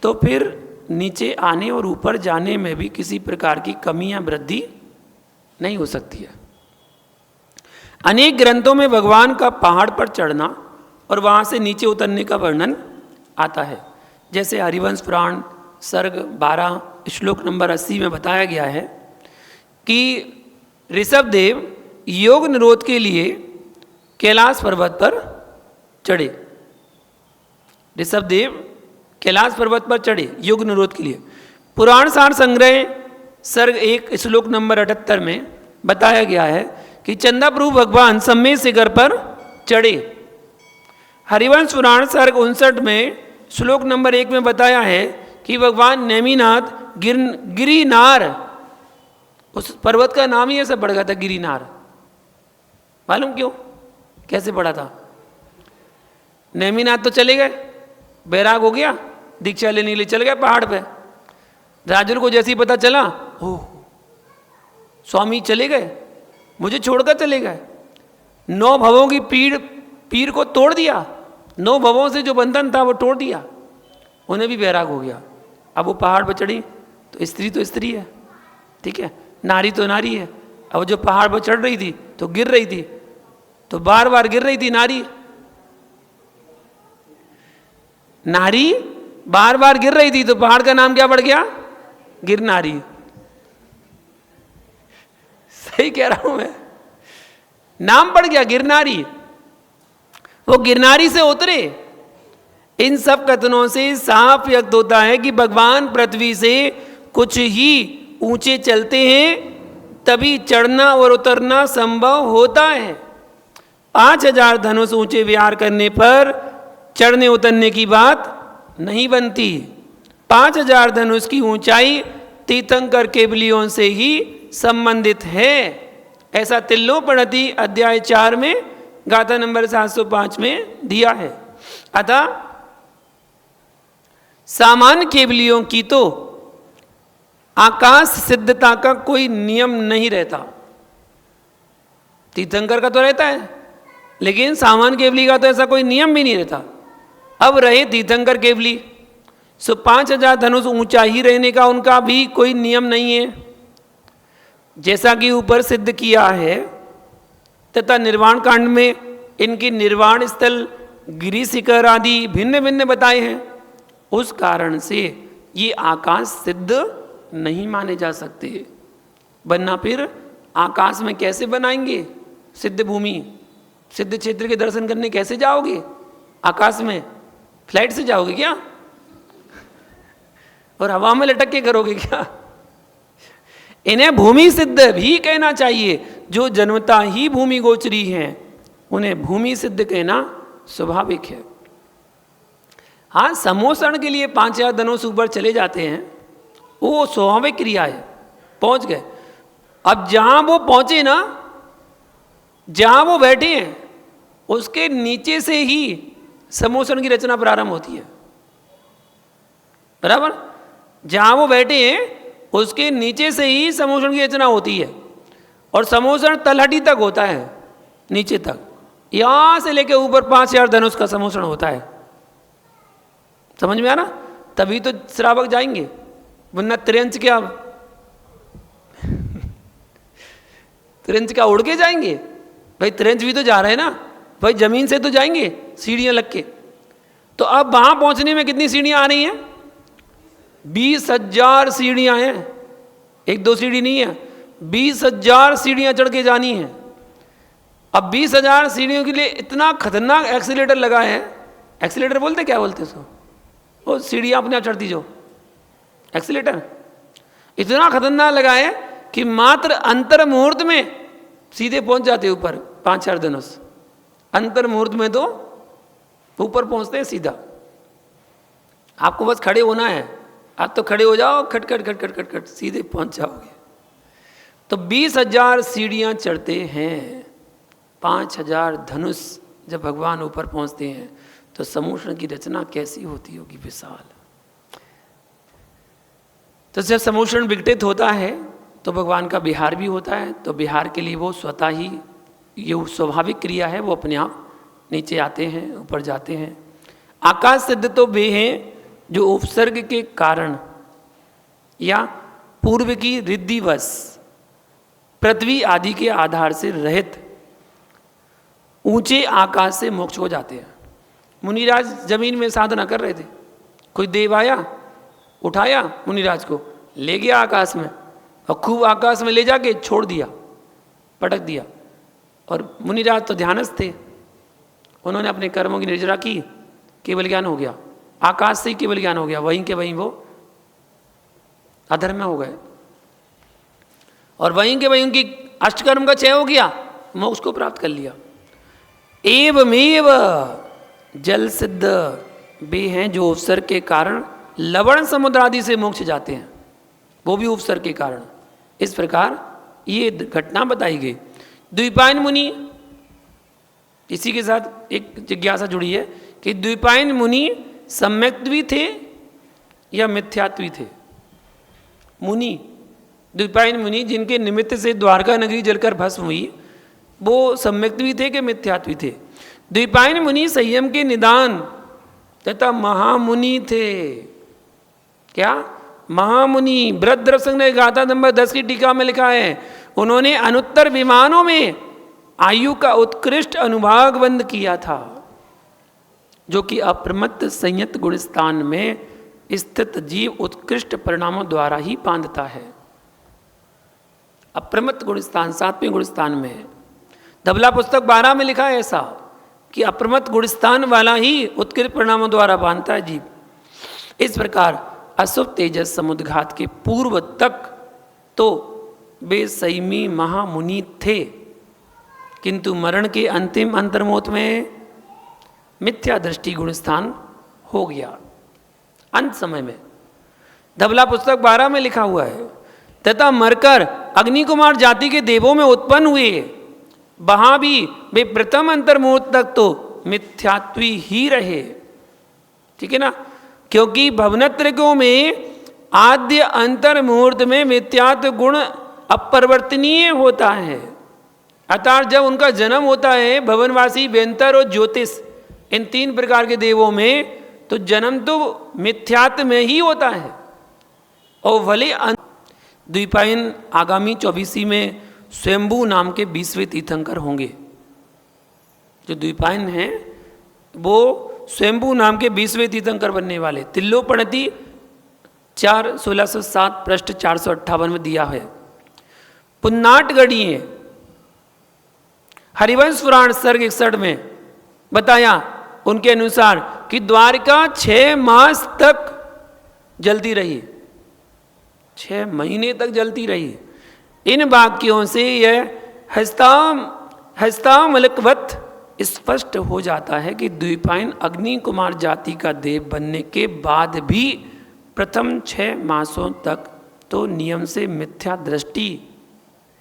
तो फिर नीचे आने और ऊपर जाने में भी किसी प्रकार की कमी या वृद्धि नहीं हो सकती है। अनेक ग्रंथों में भगवान का पहाड़ पर चढ़ना और वहाँ से नीचे उतरने का वर्णन आता है। जैसे हरिवंश पुराण सर्ग 12 श्लोक नंबर 80 में बताया गया है कि ऋषभदेव योग निरोध के लिए कैलाश पर्वत पर चढ़े। ऋषभदेव कैलाश पर्वत पर चढ़े योग निरोध के लिए। पुराण सार संग्रह सर्ग 1 श्लोक नंबर 78 में बताया गया है कि चंदा प्रभु भगवान सम्मेद शिखर पर चढ़े। हरिवंश पुराण सर्ग 59 में श्लोक नंबर 1 में बताया है कि भगवान नेमिनाथ गिरिनार, उस पर्वत का नाम ही ऐसा पड़ गया था गिरिनार। मालूम क्यों, कैसे पड़ा था? नेमिनाथ तो चले गए, बैराग हो गया, दीक्षा लेने के लिए चल गए पहाड़ पे। राजुल को जैसे ही पता चला, ओह स्वामी चले गए, मुझे छोड़कर चले गए। 9 भवों की पीड़ को तोड़ दिया, 9 भवों से जो बंधन था वो तोड़ दिया, उन्हें भी बैराग हो गया। अब वो पहाड़ पर चढ़ी तो स्त्री है, ठीक है, नारी तो नारी है। अब जो पहाड़ पर चढ़ रही थी तो गिर रही थी, तो बार बार गिर रही थी नारी बार बार गिर रही थी, तो पहाड़ का नाम क्या पड़ गया? गिरनारी। सही कह रहा हूं मैं, नाम पड़ गया गिरनारी। वो गिरनारी से उतरे। इन सब कथनों से साफ व्यक्त होता है कि भगवान पृथ्वी से कुछ ही ऊंचे चलते हैं तभी चढ़ना और उतरना संभव होता है। 5000 धनुष ऊंचे विहार करने पर चढ़ने उतरने की बात नहीं बनती। 5000 धनुष की ऊंचाई तीर्थंकर केवलियों से ही संबंधित है। ऐसा तिल्लोपनिषद अध्याय 4 में गाथा नंबर 705 में दिया है। अतः सामान्य केवलियों की तो आकाश सिद्धता का कोई नियम नहीं रहता। तीर्थंकर का तो रहता है, लेकिन सामान्य केवली का तो ऐसा कोई नियम भी नहीं रहता। अब रहे तीर्थंकर केवली, सो 5000 धनुष ऊंचा ही रहने का उनका भी कोई नियम नहीं है। जैसा कि ऊपर सिद्ध किया है तथा निर्वाण कांड में इनकी निर्वाण स्थल गिरि शिखर आदि भिन्न भिन्न बताए हैं, उस कारण से ये आकाश सिद्ध नहीं माने जा सकते। वरना फिर आकाश में कैसे बनाएंगे सिद्ध भूमि? सिद्ध क्षेत्र के दर्शन करने कैसे जाओगे? आकाश में फ्लाइट से जाओगे क्या? और हवा में लटक के करोगे क्या? इन्हें भूमि सिद्ध भी कहना चाहिए। जो जन्मता ही भूमि गोचरी हैं उन्हें भूमि सिद्ध कहना स्वाभाविक है। हाँ, समोषण के लिए 5000 धनुष ऊपर चले जाते हैं, वो स्वाभाविक क्रिया है, पहुंच गए। अब जहां वो पहुंचे ना, जहां वो बैठे हैं उसके नीचे से ही समोषण की रचना प्रारंभ होती है, बराबर। जहां वो बैठे हैं उसके नीचे से ही समोषण की रचना होती है, और समोषण तलहटी तक होता है, नीचे तक, यहां से लेकर ऊपर 5000 धनुष का समोषण होता है। समझ में आ ना? तभी तो श्रावक जाएंगे, वरना त्रियंच क्या त्रियंच क्या उड़ के जाएंगे भाई? त्रियंच भी तो जा रहे हैं ना भाई, जमीन से तो जाएंगे सीढ़ियां लग के। तो अब वहां पहुंचने में कितनी सीढ़ियां आ रही हैं? 20,000 सीढ़ियां हैं, 1-2 सीढ़ी नहीं है, 20,000 सीढ़ियां चढ़ के जानी है। अब 20,000 सीढ़ियों के लिए इतना खतरनाक एक्सीलेटर लगा है, एक्सीलेटर बोलते क्या बोलते उसको, वो सीढ़ियां अपने आप चढ़ती जो एक्सीलेटर, इतना खतरनाक लगा है कि मात्र अंतर मुहूर्त में सीधे पहुंच जाते ऊपर 5000 धनुष। अंतर मुहूर्त में तो ऊपर पहुंचते हैं सीधा। आपको बस खड़े होना है, आप तो खड़े हो जाओ, खट खट खट खट खट खट सीधे पहुंच जाओगे। तो 20,000 सीढ़ियां चढ़ते हैं, 5000 धनुष जब भगवान ऊपर पहुंचते हैं तो समोषण की रचना कैसी होती होगी, विशाल। तो जब समोषण विघटित होता है तो भगवान का विहार भी होता है, तो विहार के लिए वो स्वतः ही, ये स्वाभाविक क्रिया है, वो अपने आप नीचे आते हैं, ऊपर जाते हैं। आकाश सिद्ध तो वे हैं जो उपसर्ग के कारण या पूर्व की रिद्धिवश पृथ्वी आदि के आधार से रहित ऊंचे आकाश से मोक्ष हो जाते हैं। मुनिराज जमीन में साधना कर रहे थे, कोई देव आया, उठाया मुनिराज को, ले गया आकाश में, और खूब आकाश में ले जाके छोड़ दिया, पटक दिया। और मुनिराज तो ध्यानस्थ थे, उन्होंने अपने कर्मों की निर्जरा की, केवल ज्ञान हो गया, आकाश से ही केवल ज्ञान हो गया, वहीं के वहीं वो अधर्म में हो गए, और वहीं के वहीं उनकी अष्टकर्म का क्षय हो गया, मोक्ष को प्राप्त कर लिया। एवमेव जल सिद्ध वे हैं जो उपसर्ग के कारण लवण समुद्र आदि से मोक्ष जाते हैं, वो भी उपसर्ग के कारण। इस प्रकार ये घटना बताई गई। द्वीपायन मुनि, इसी के साथ एक जिज्ञासा जुड़ी है कि द्वीपायन मुनि सम्यक्त्वी थे या मिथ्यात्वी थे? मुनि, द्वीपायन मुनि जिनके निमित्त से द्वारका नगरी जलकर भस्म हुई, वो सम्यक्त्वी थे कि मिथ्यात्वी थे? द्वीपायन मुनि संयम के निदान तथा महामुनि थे। क्या? महामुनि। भद्रसंग ने गाथा नंबर 10 की टीका में लिखा है, उन्होंने अनुत्तर विमानों में आयु का उत्कृष्ट अनुभाग बंद किया था, जो कि अप्रमत्त संयत गुण स्थान में स्थित जीव उत्कृष्ट परिणामों द्वारा ही बांधता है। अप्रमत्त गुण स्थान 7वें गुण स्थान में है। धबला पुस्तक 12 में लिखा है ऐसा कि अप्रमत्त गुण स्थान वाला ही उत्कृष्ट परिणामों द्वारा बांधता है जीव। इस प्रकार अशुभ तेजस समुद्घात के पूर्व तक तो वे संयमी महामुनि थे, किंतु मरण के अंतिम अंतर्मोत में मिथ्या दृष्टि गुण स्थान हो गया। अंत समय में धबला पुस्तक 12 में लिखा हुआ है, तथा मरकर अग्निकुमार जाति के देवों में उत्पन्न हुए, वहां भी वे प्रथम अंतर्मुहूर्त तक तो मिथ्यात्वी ही रहे। ठीक है ना? क्योंकि भवनत्रयों में आद्य अंतर मुहूर्त में मिथ्यात्व गुण अपरिवर्तनीय होता है। अर्थात जब उनका जन्म होता है भवनवासी, व्यंतर और ज्योतिष, इन 3 प्रकार के देवों में, तो जन्म तो मिथ्यात्व में ही होता है। और भले द्वीपायन आगामी 24वीं में स्वयंभू नाम के 20वें तीर्थंकर होंगे। जो द्वीपायन हैं वो स्वयंभू नाम के 20वें तीर्थंकर बनने वाले। तिल्लोपणति 1607 पृष्ठ 458 में दिया है। पुन्नाटगढ़ी हरिवंश पुराण सर्ग 61 में बताया उनके अनुसार कि द्वारका 6 मास तक जलती रही, 6 महीने तक जलती रही। इन वाक्यों से यह हस्तामलकवत स्पष्ट हो जाता है कि द्वीपायन अग्नि कुमार जाति का देव बनने के बाद भी प्रथम 6 मासों तक तो नियम से मिथ्या दृष्टि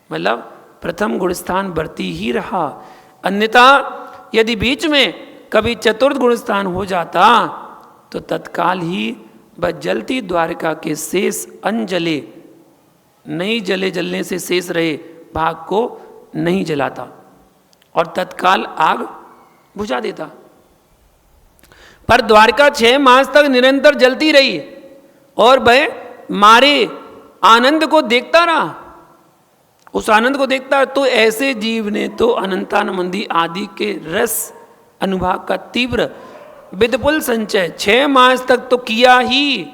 मतलब प्रथम गुणस्थान बरती ही रहा। अन्यथा यदि बीच में कभी चतुर्थ गुणस्थान हो जाता तो तत्काल ही वह जलती द्वारिका के शेष अनजले नहीं जलने से शेष रहे भाग को नहीं जलाता और तत्काल आग बुझा देता। पर द्वारका 6 मास तक निरंतर जलती रही और वह मारे आनंद को देखता रहा, उस आनंद को देखता। तो ऐसे जीव ने तो अनंतानंदी आदि के रस अनुभाग का तीव्र विदपुल संचय 6 मास तक तो किया ही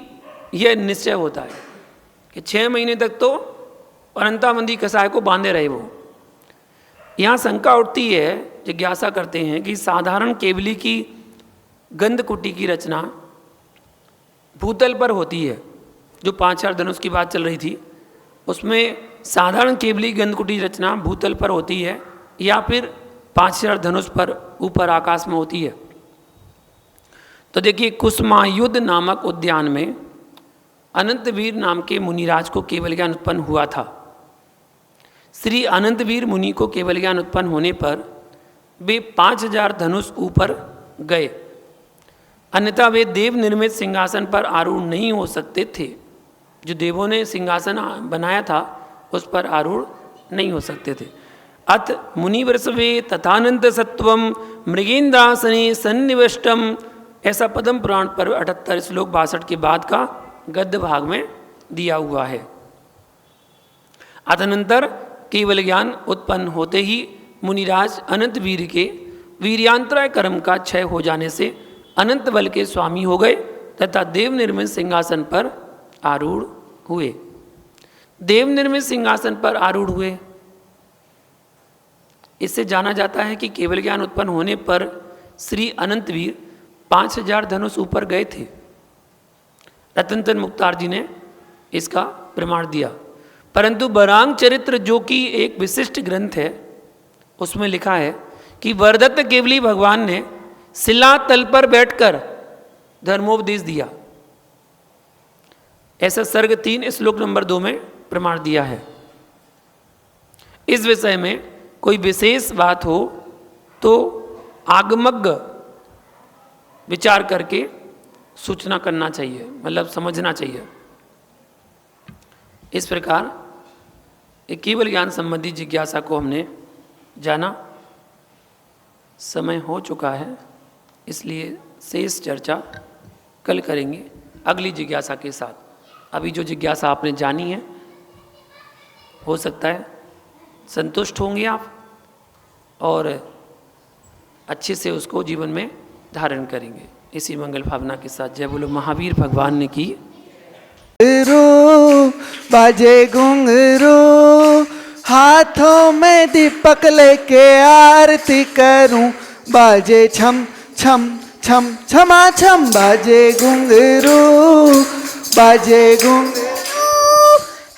यह निश्चय होता है कि 6 महीने तक तो अनंतानंदी कसाय को बांधे रहे वो। यहाँ शंका उठती है, जिज्ञासा करते हैं कि साधारण केवली की गंधकुटी की रचना भूतल पर होती है, जो 5,000 धनुष की बात चल रही थी उसमें साधारण केवली गंधकुटी रचना भूतल पर होती है या फिर 5,000 धनुष पर ऊपर आकाश में होती है। तो देखिए, कुसुमायुध नामक उद्यान में अनंतवीर नाम के मुनिराज को केवल ज्ञान उत्पन्न हुआ था। श्री अनंतवीर मुनि को केवल ज्ञान उत्पन्न होने पर वे 5,000 धनुष ऊपर गए, अन्यथा वे देव निर्मित सिंहासन पर आरूढ़ नहीं हो सकते थे। जो देवों ने सिंहासन बनाया था उस पर आरूढ़ नहीं हो सकते थे। अथ मुनिवृषभे तथानंत सत्वम मृगेन्द्रासने सन्निविष्टम, ऐसा पद्म पुराण पर 78 श्लोक 62 के बाद का गद्य भाग में दिया हुआ है। अतनंतर केवल ज्ञान उत्पन्न होते ही मुनिराज अनंत वीर के वीर्यांतराय कर्म का क्षय हो जाने से अनंत बल के स्वामी हो गए तथा देव निर्मित सिंहासन पर आरूढ़ हुए। देव निर्मित सिंहासन पर आरूढ़ हुए, इससे जाना जाता है कि केवल ज्ञान उत्पन्न होने पर श्री अनंतवीर 5,000 धनुष ऊपर गए थे। रतनचंद मुक्तार जी ने इसका प्रमाण दिया। परंतु बरांग चरित्र जो कि एक विशिष्ट ग्रंथ है उसमें लिखा है कि वरदत्त केवली भगवान ने शिला तल पर बैठकर धर्मोपदेश दिया। ऐसा सर्ग 3 श्लोक नंबर 2 में प्रमाण दिया है। इस विषय में कोई विशेष बात हो तो आगमज्ञ विचार करके सूचना करना चाहिए, मतलब समझना चाहिए। इस प्रकार एक केवल ज्ञान संबंधी जिज्ञासा को हमने जाना। समय हो चुका है, इसलिए शेष चर्चा कल करेंगे अगली जिज्ञासा के साथ। अभी जो जिज्ञासा आपने जानी है, हो सकता है संतुष्ट होंगे आप और अच्छे से उसको जीवन में धारण करेंगे। इसी मंगल भावना के साथ जय बोलो महावीर भगवान ने की। बाजे घुंघरू हाथों में दीपक लेके आरती करूं, बाजे छम छम छम छमा छम, बाजे घुंघरू बाजे घुंघरू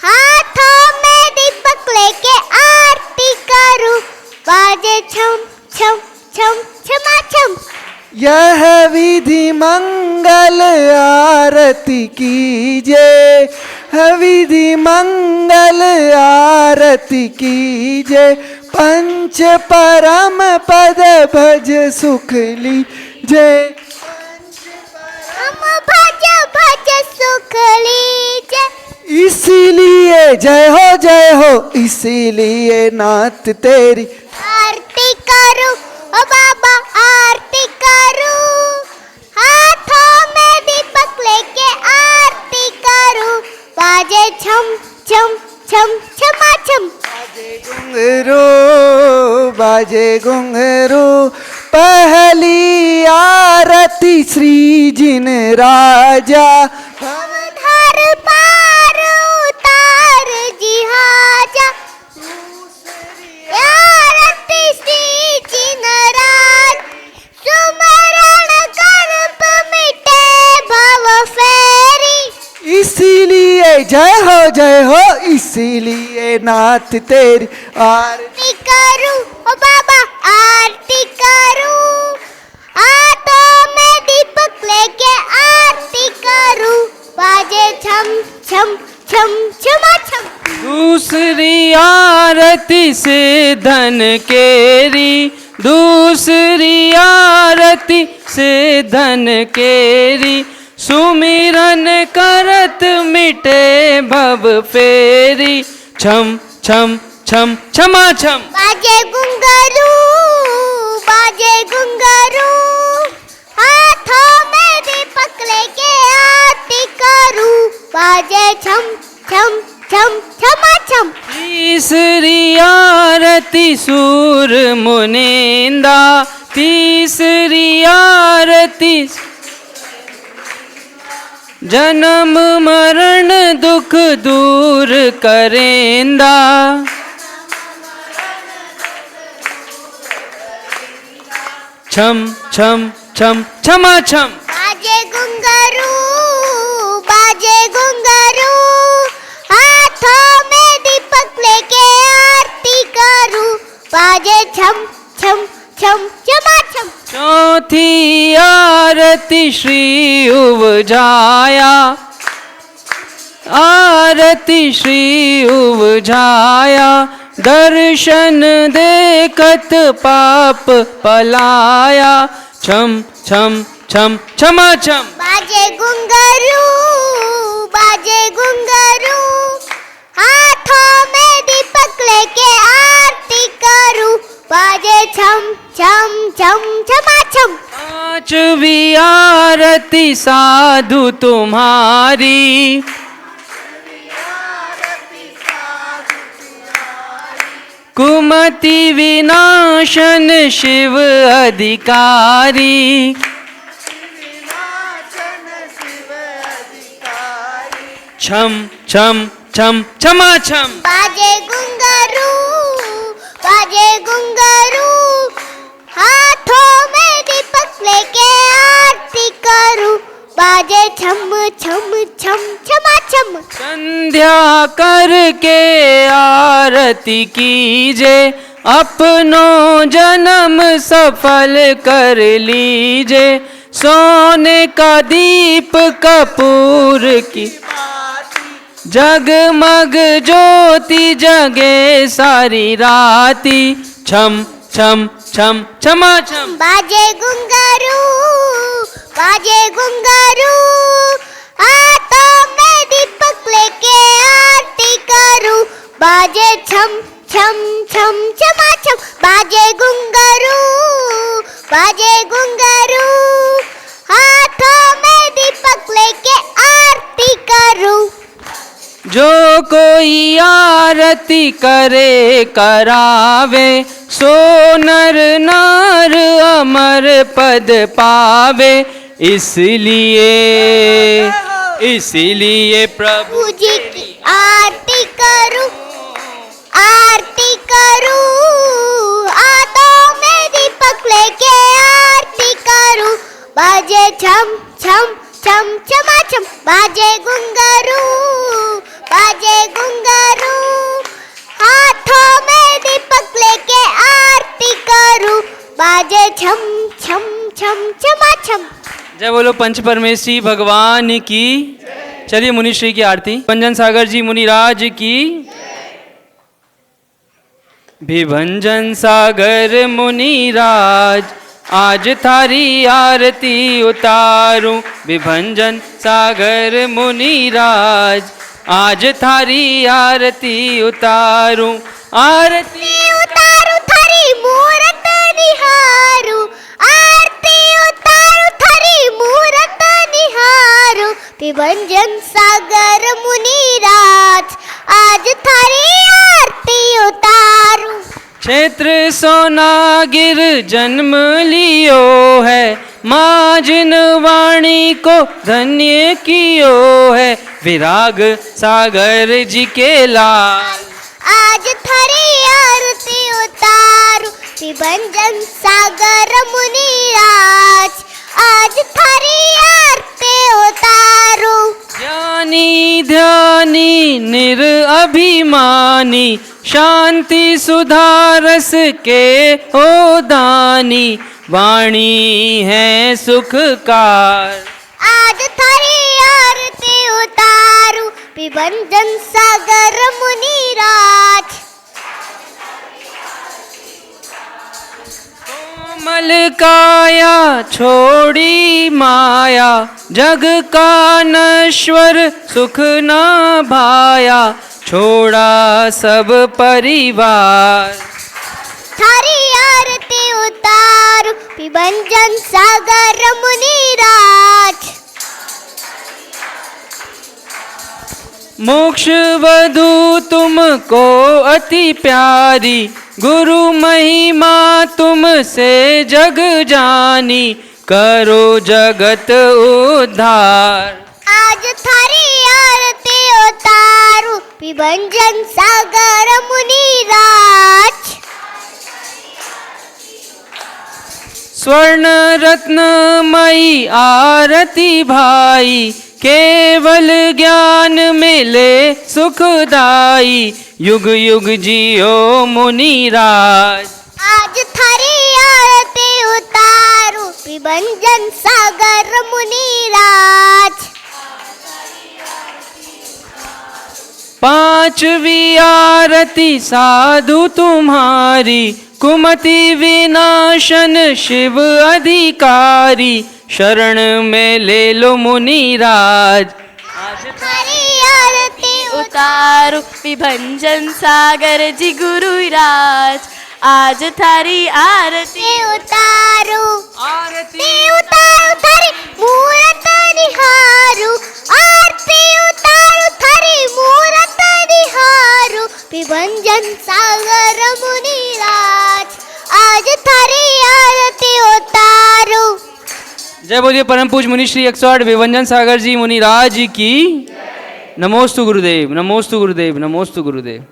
हाथों में दीपक लेके आरती करूं, बाजे छम छम छम छमा छम। यह विधि मंगल आरती कीजे, विधि मंगल आरती कीजे, पंच परम पद भज सुख लीजे, हम भज भज सुख लीजे। इसीलिए जय हो, इसीलिए नाथ तेरी आरती करूं ओ बाबा आरती करूं, हाथों में दीपक लेके आरती करूं, बाजे छम छम छम छमा छम। बाजे घुंघरू पहली आरती श्री जिन राजा, धर पार उतार जी हाजा, आरती श्री जिन राज, सुमरण कर मिटे भव फेरी। इसीलिए जय हो इसीलिए नाथ तेरी आरती करूं ओ बाबा आरती करूं हाथों में दीपक लेके आरती करूं बाजे छम छम छम छमा छम। दूसरी आरती से धन केरी, दूसरी आरती से धन केरी, सुमिरन करत मिटे भव फेरी, छम छम छम छमा छम। बाजे घुंघरू हाथों में दीपक लेके आरती करूं बाजे छम छम छम छमा छम। तीसरी आरती सूर मुनिंदा, तीसरी आरती जन्म मरण दुख दूर करेंदा, छम छम छम छमा छम। बाजे घुंघरू हाथों में दीपक लेके आरती करूं बाजे छम छम छम छमा छम। चौथी आरती श्री उपजाया, आरती श्री उपजाया, दर्शन देखत पाप पलाया, छम छम छम छमा छम। बाजे घुंघरू हाथों में दीपक लेके आरती करूं बाजे छम छम छम छमा छम। पांचवी आरती साधु तुम्हारी, कुमति विनाशन शिव अधिकारी, छम छम छम छमा छम। बाजे घुंघरू हाथों में दीपक लेके आरती करूं बाजे छम छम छम छमा छम। संध्या करके आरती कीजे, अपनों जन्म सफल कर लीजे, सोने का दीप कपूर की जगमग ज्योति जगे सारी राती, छम छम छम छमा छम। बाजे घुंघरू हाथों में दीपक लेके आरती करूं बाजे छम छम छम छमा छम। बाजे घुंघरू हाथों में दीपक लेके आरती करूं। जो कोई आरती करे करावे, सो नर नार अमर पद पावे, इसलिए प्रभु जी की आरती करूं हाथों में दीपक लेके आरती करूं बाजे छम छम छम छमा छम। बाजे घुंघरू हाथों में दीपक लेके आरती करूं बाजे छम छम छम छमा छम। जय बोलो पंच परमेश्वरी भगवान की। चलिए मुनिश्री की आरती। भंजन सागर जी मुनिराज की। विभंजन सागर मुनिराज आज थारी आरती उतारूं, विभंजन सागर मुनिराज आज थारी आरती उतारूं, आरती उतारू थारी मूरत निहारू, आरती उतारू थारी मूरत निहारू, विभंजन सागर मुनिराज आज थारी आरती उतारू। क्षेत्र सोनागिर जन्म लियो है, माँ जिन वाणी को धन्य कियो है, विराग सागर जी के लाल आज थारी आरती उतारू, विभंजन सागर मुनिराज आज थारी आरती उतारू। ज्ञानी ध्यानी निरअभिमानी शांति सुधारस के हो दानी वाणी है सुखकार। आज थारी आरती उतारू पिबंजन सागर मुनिराज। कोमल काया छोड़ी माया जग का नश्वर सुख न भाया छोड़ा सब परिवार। थारी आरती उतारू पिबंजन सागर मुनिराज। मोक्ष वधु तुमको अति प्यारी गुरु महिमा तुमसे जग जानी करो जगत उद्धार। आज थारी आरती उतारू पिबंजन सागर मुनिराज। स्वर्ण रत्नमयी आरती भाई केवल ज्ञान मिले सुखदाई युग युग जियो मुनिराज। आज थारी आरती उतारू पिबंजन सागर मुनिराज। पांचवी आरती साधु तुम्हारी कुमति विनाशन शिव अधिकारी शरण में ले लो मुनिराज। थारी आरती उतारू विभंजन सागर जी गुरुराज। आज थारी आरती उतारू आरती उतारू थारी मूरत निहारू। आरती उतारू थारी मूरत निहारू पिबंजन सागर मुनिराज। आज थारी आरती उतारू। जय बोलिए परम पूज मुनि श्री 108 विभंजन सागर जी मुनिराज की। नमोस्तु गुरुदेव, नमोस्तु गुरुदेव, नमोस्तु गुरुदेव।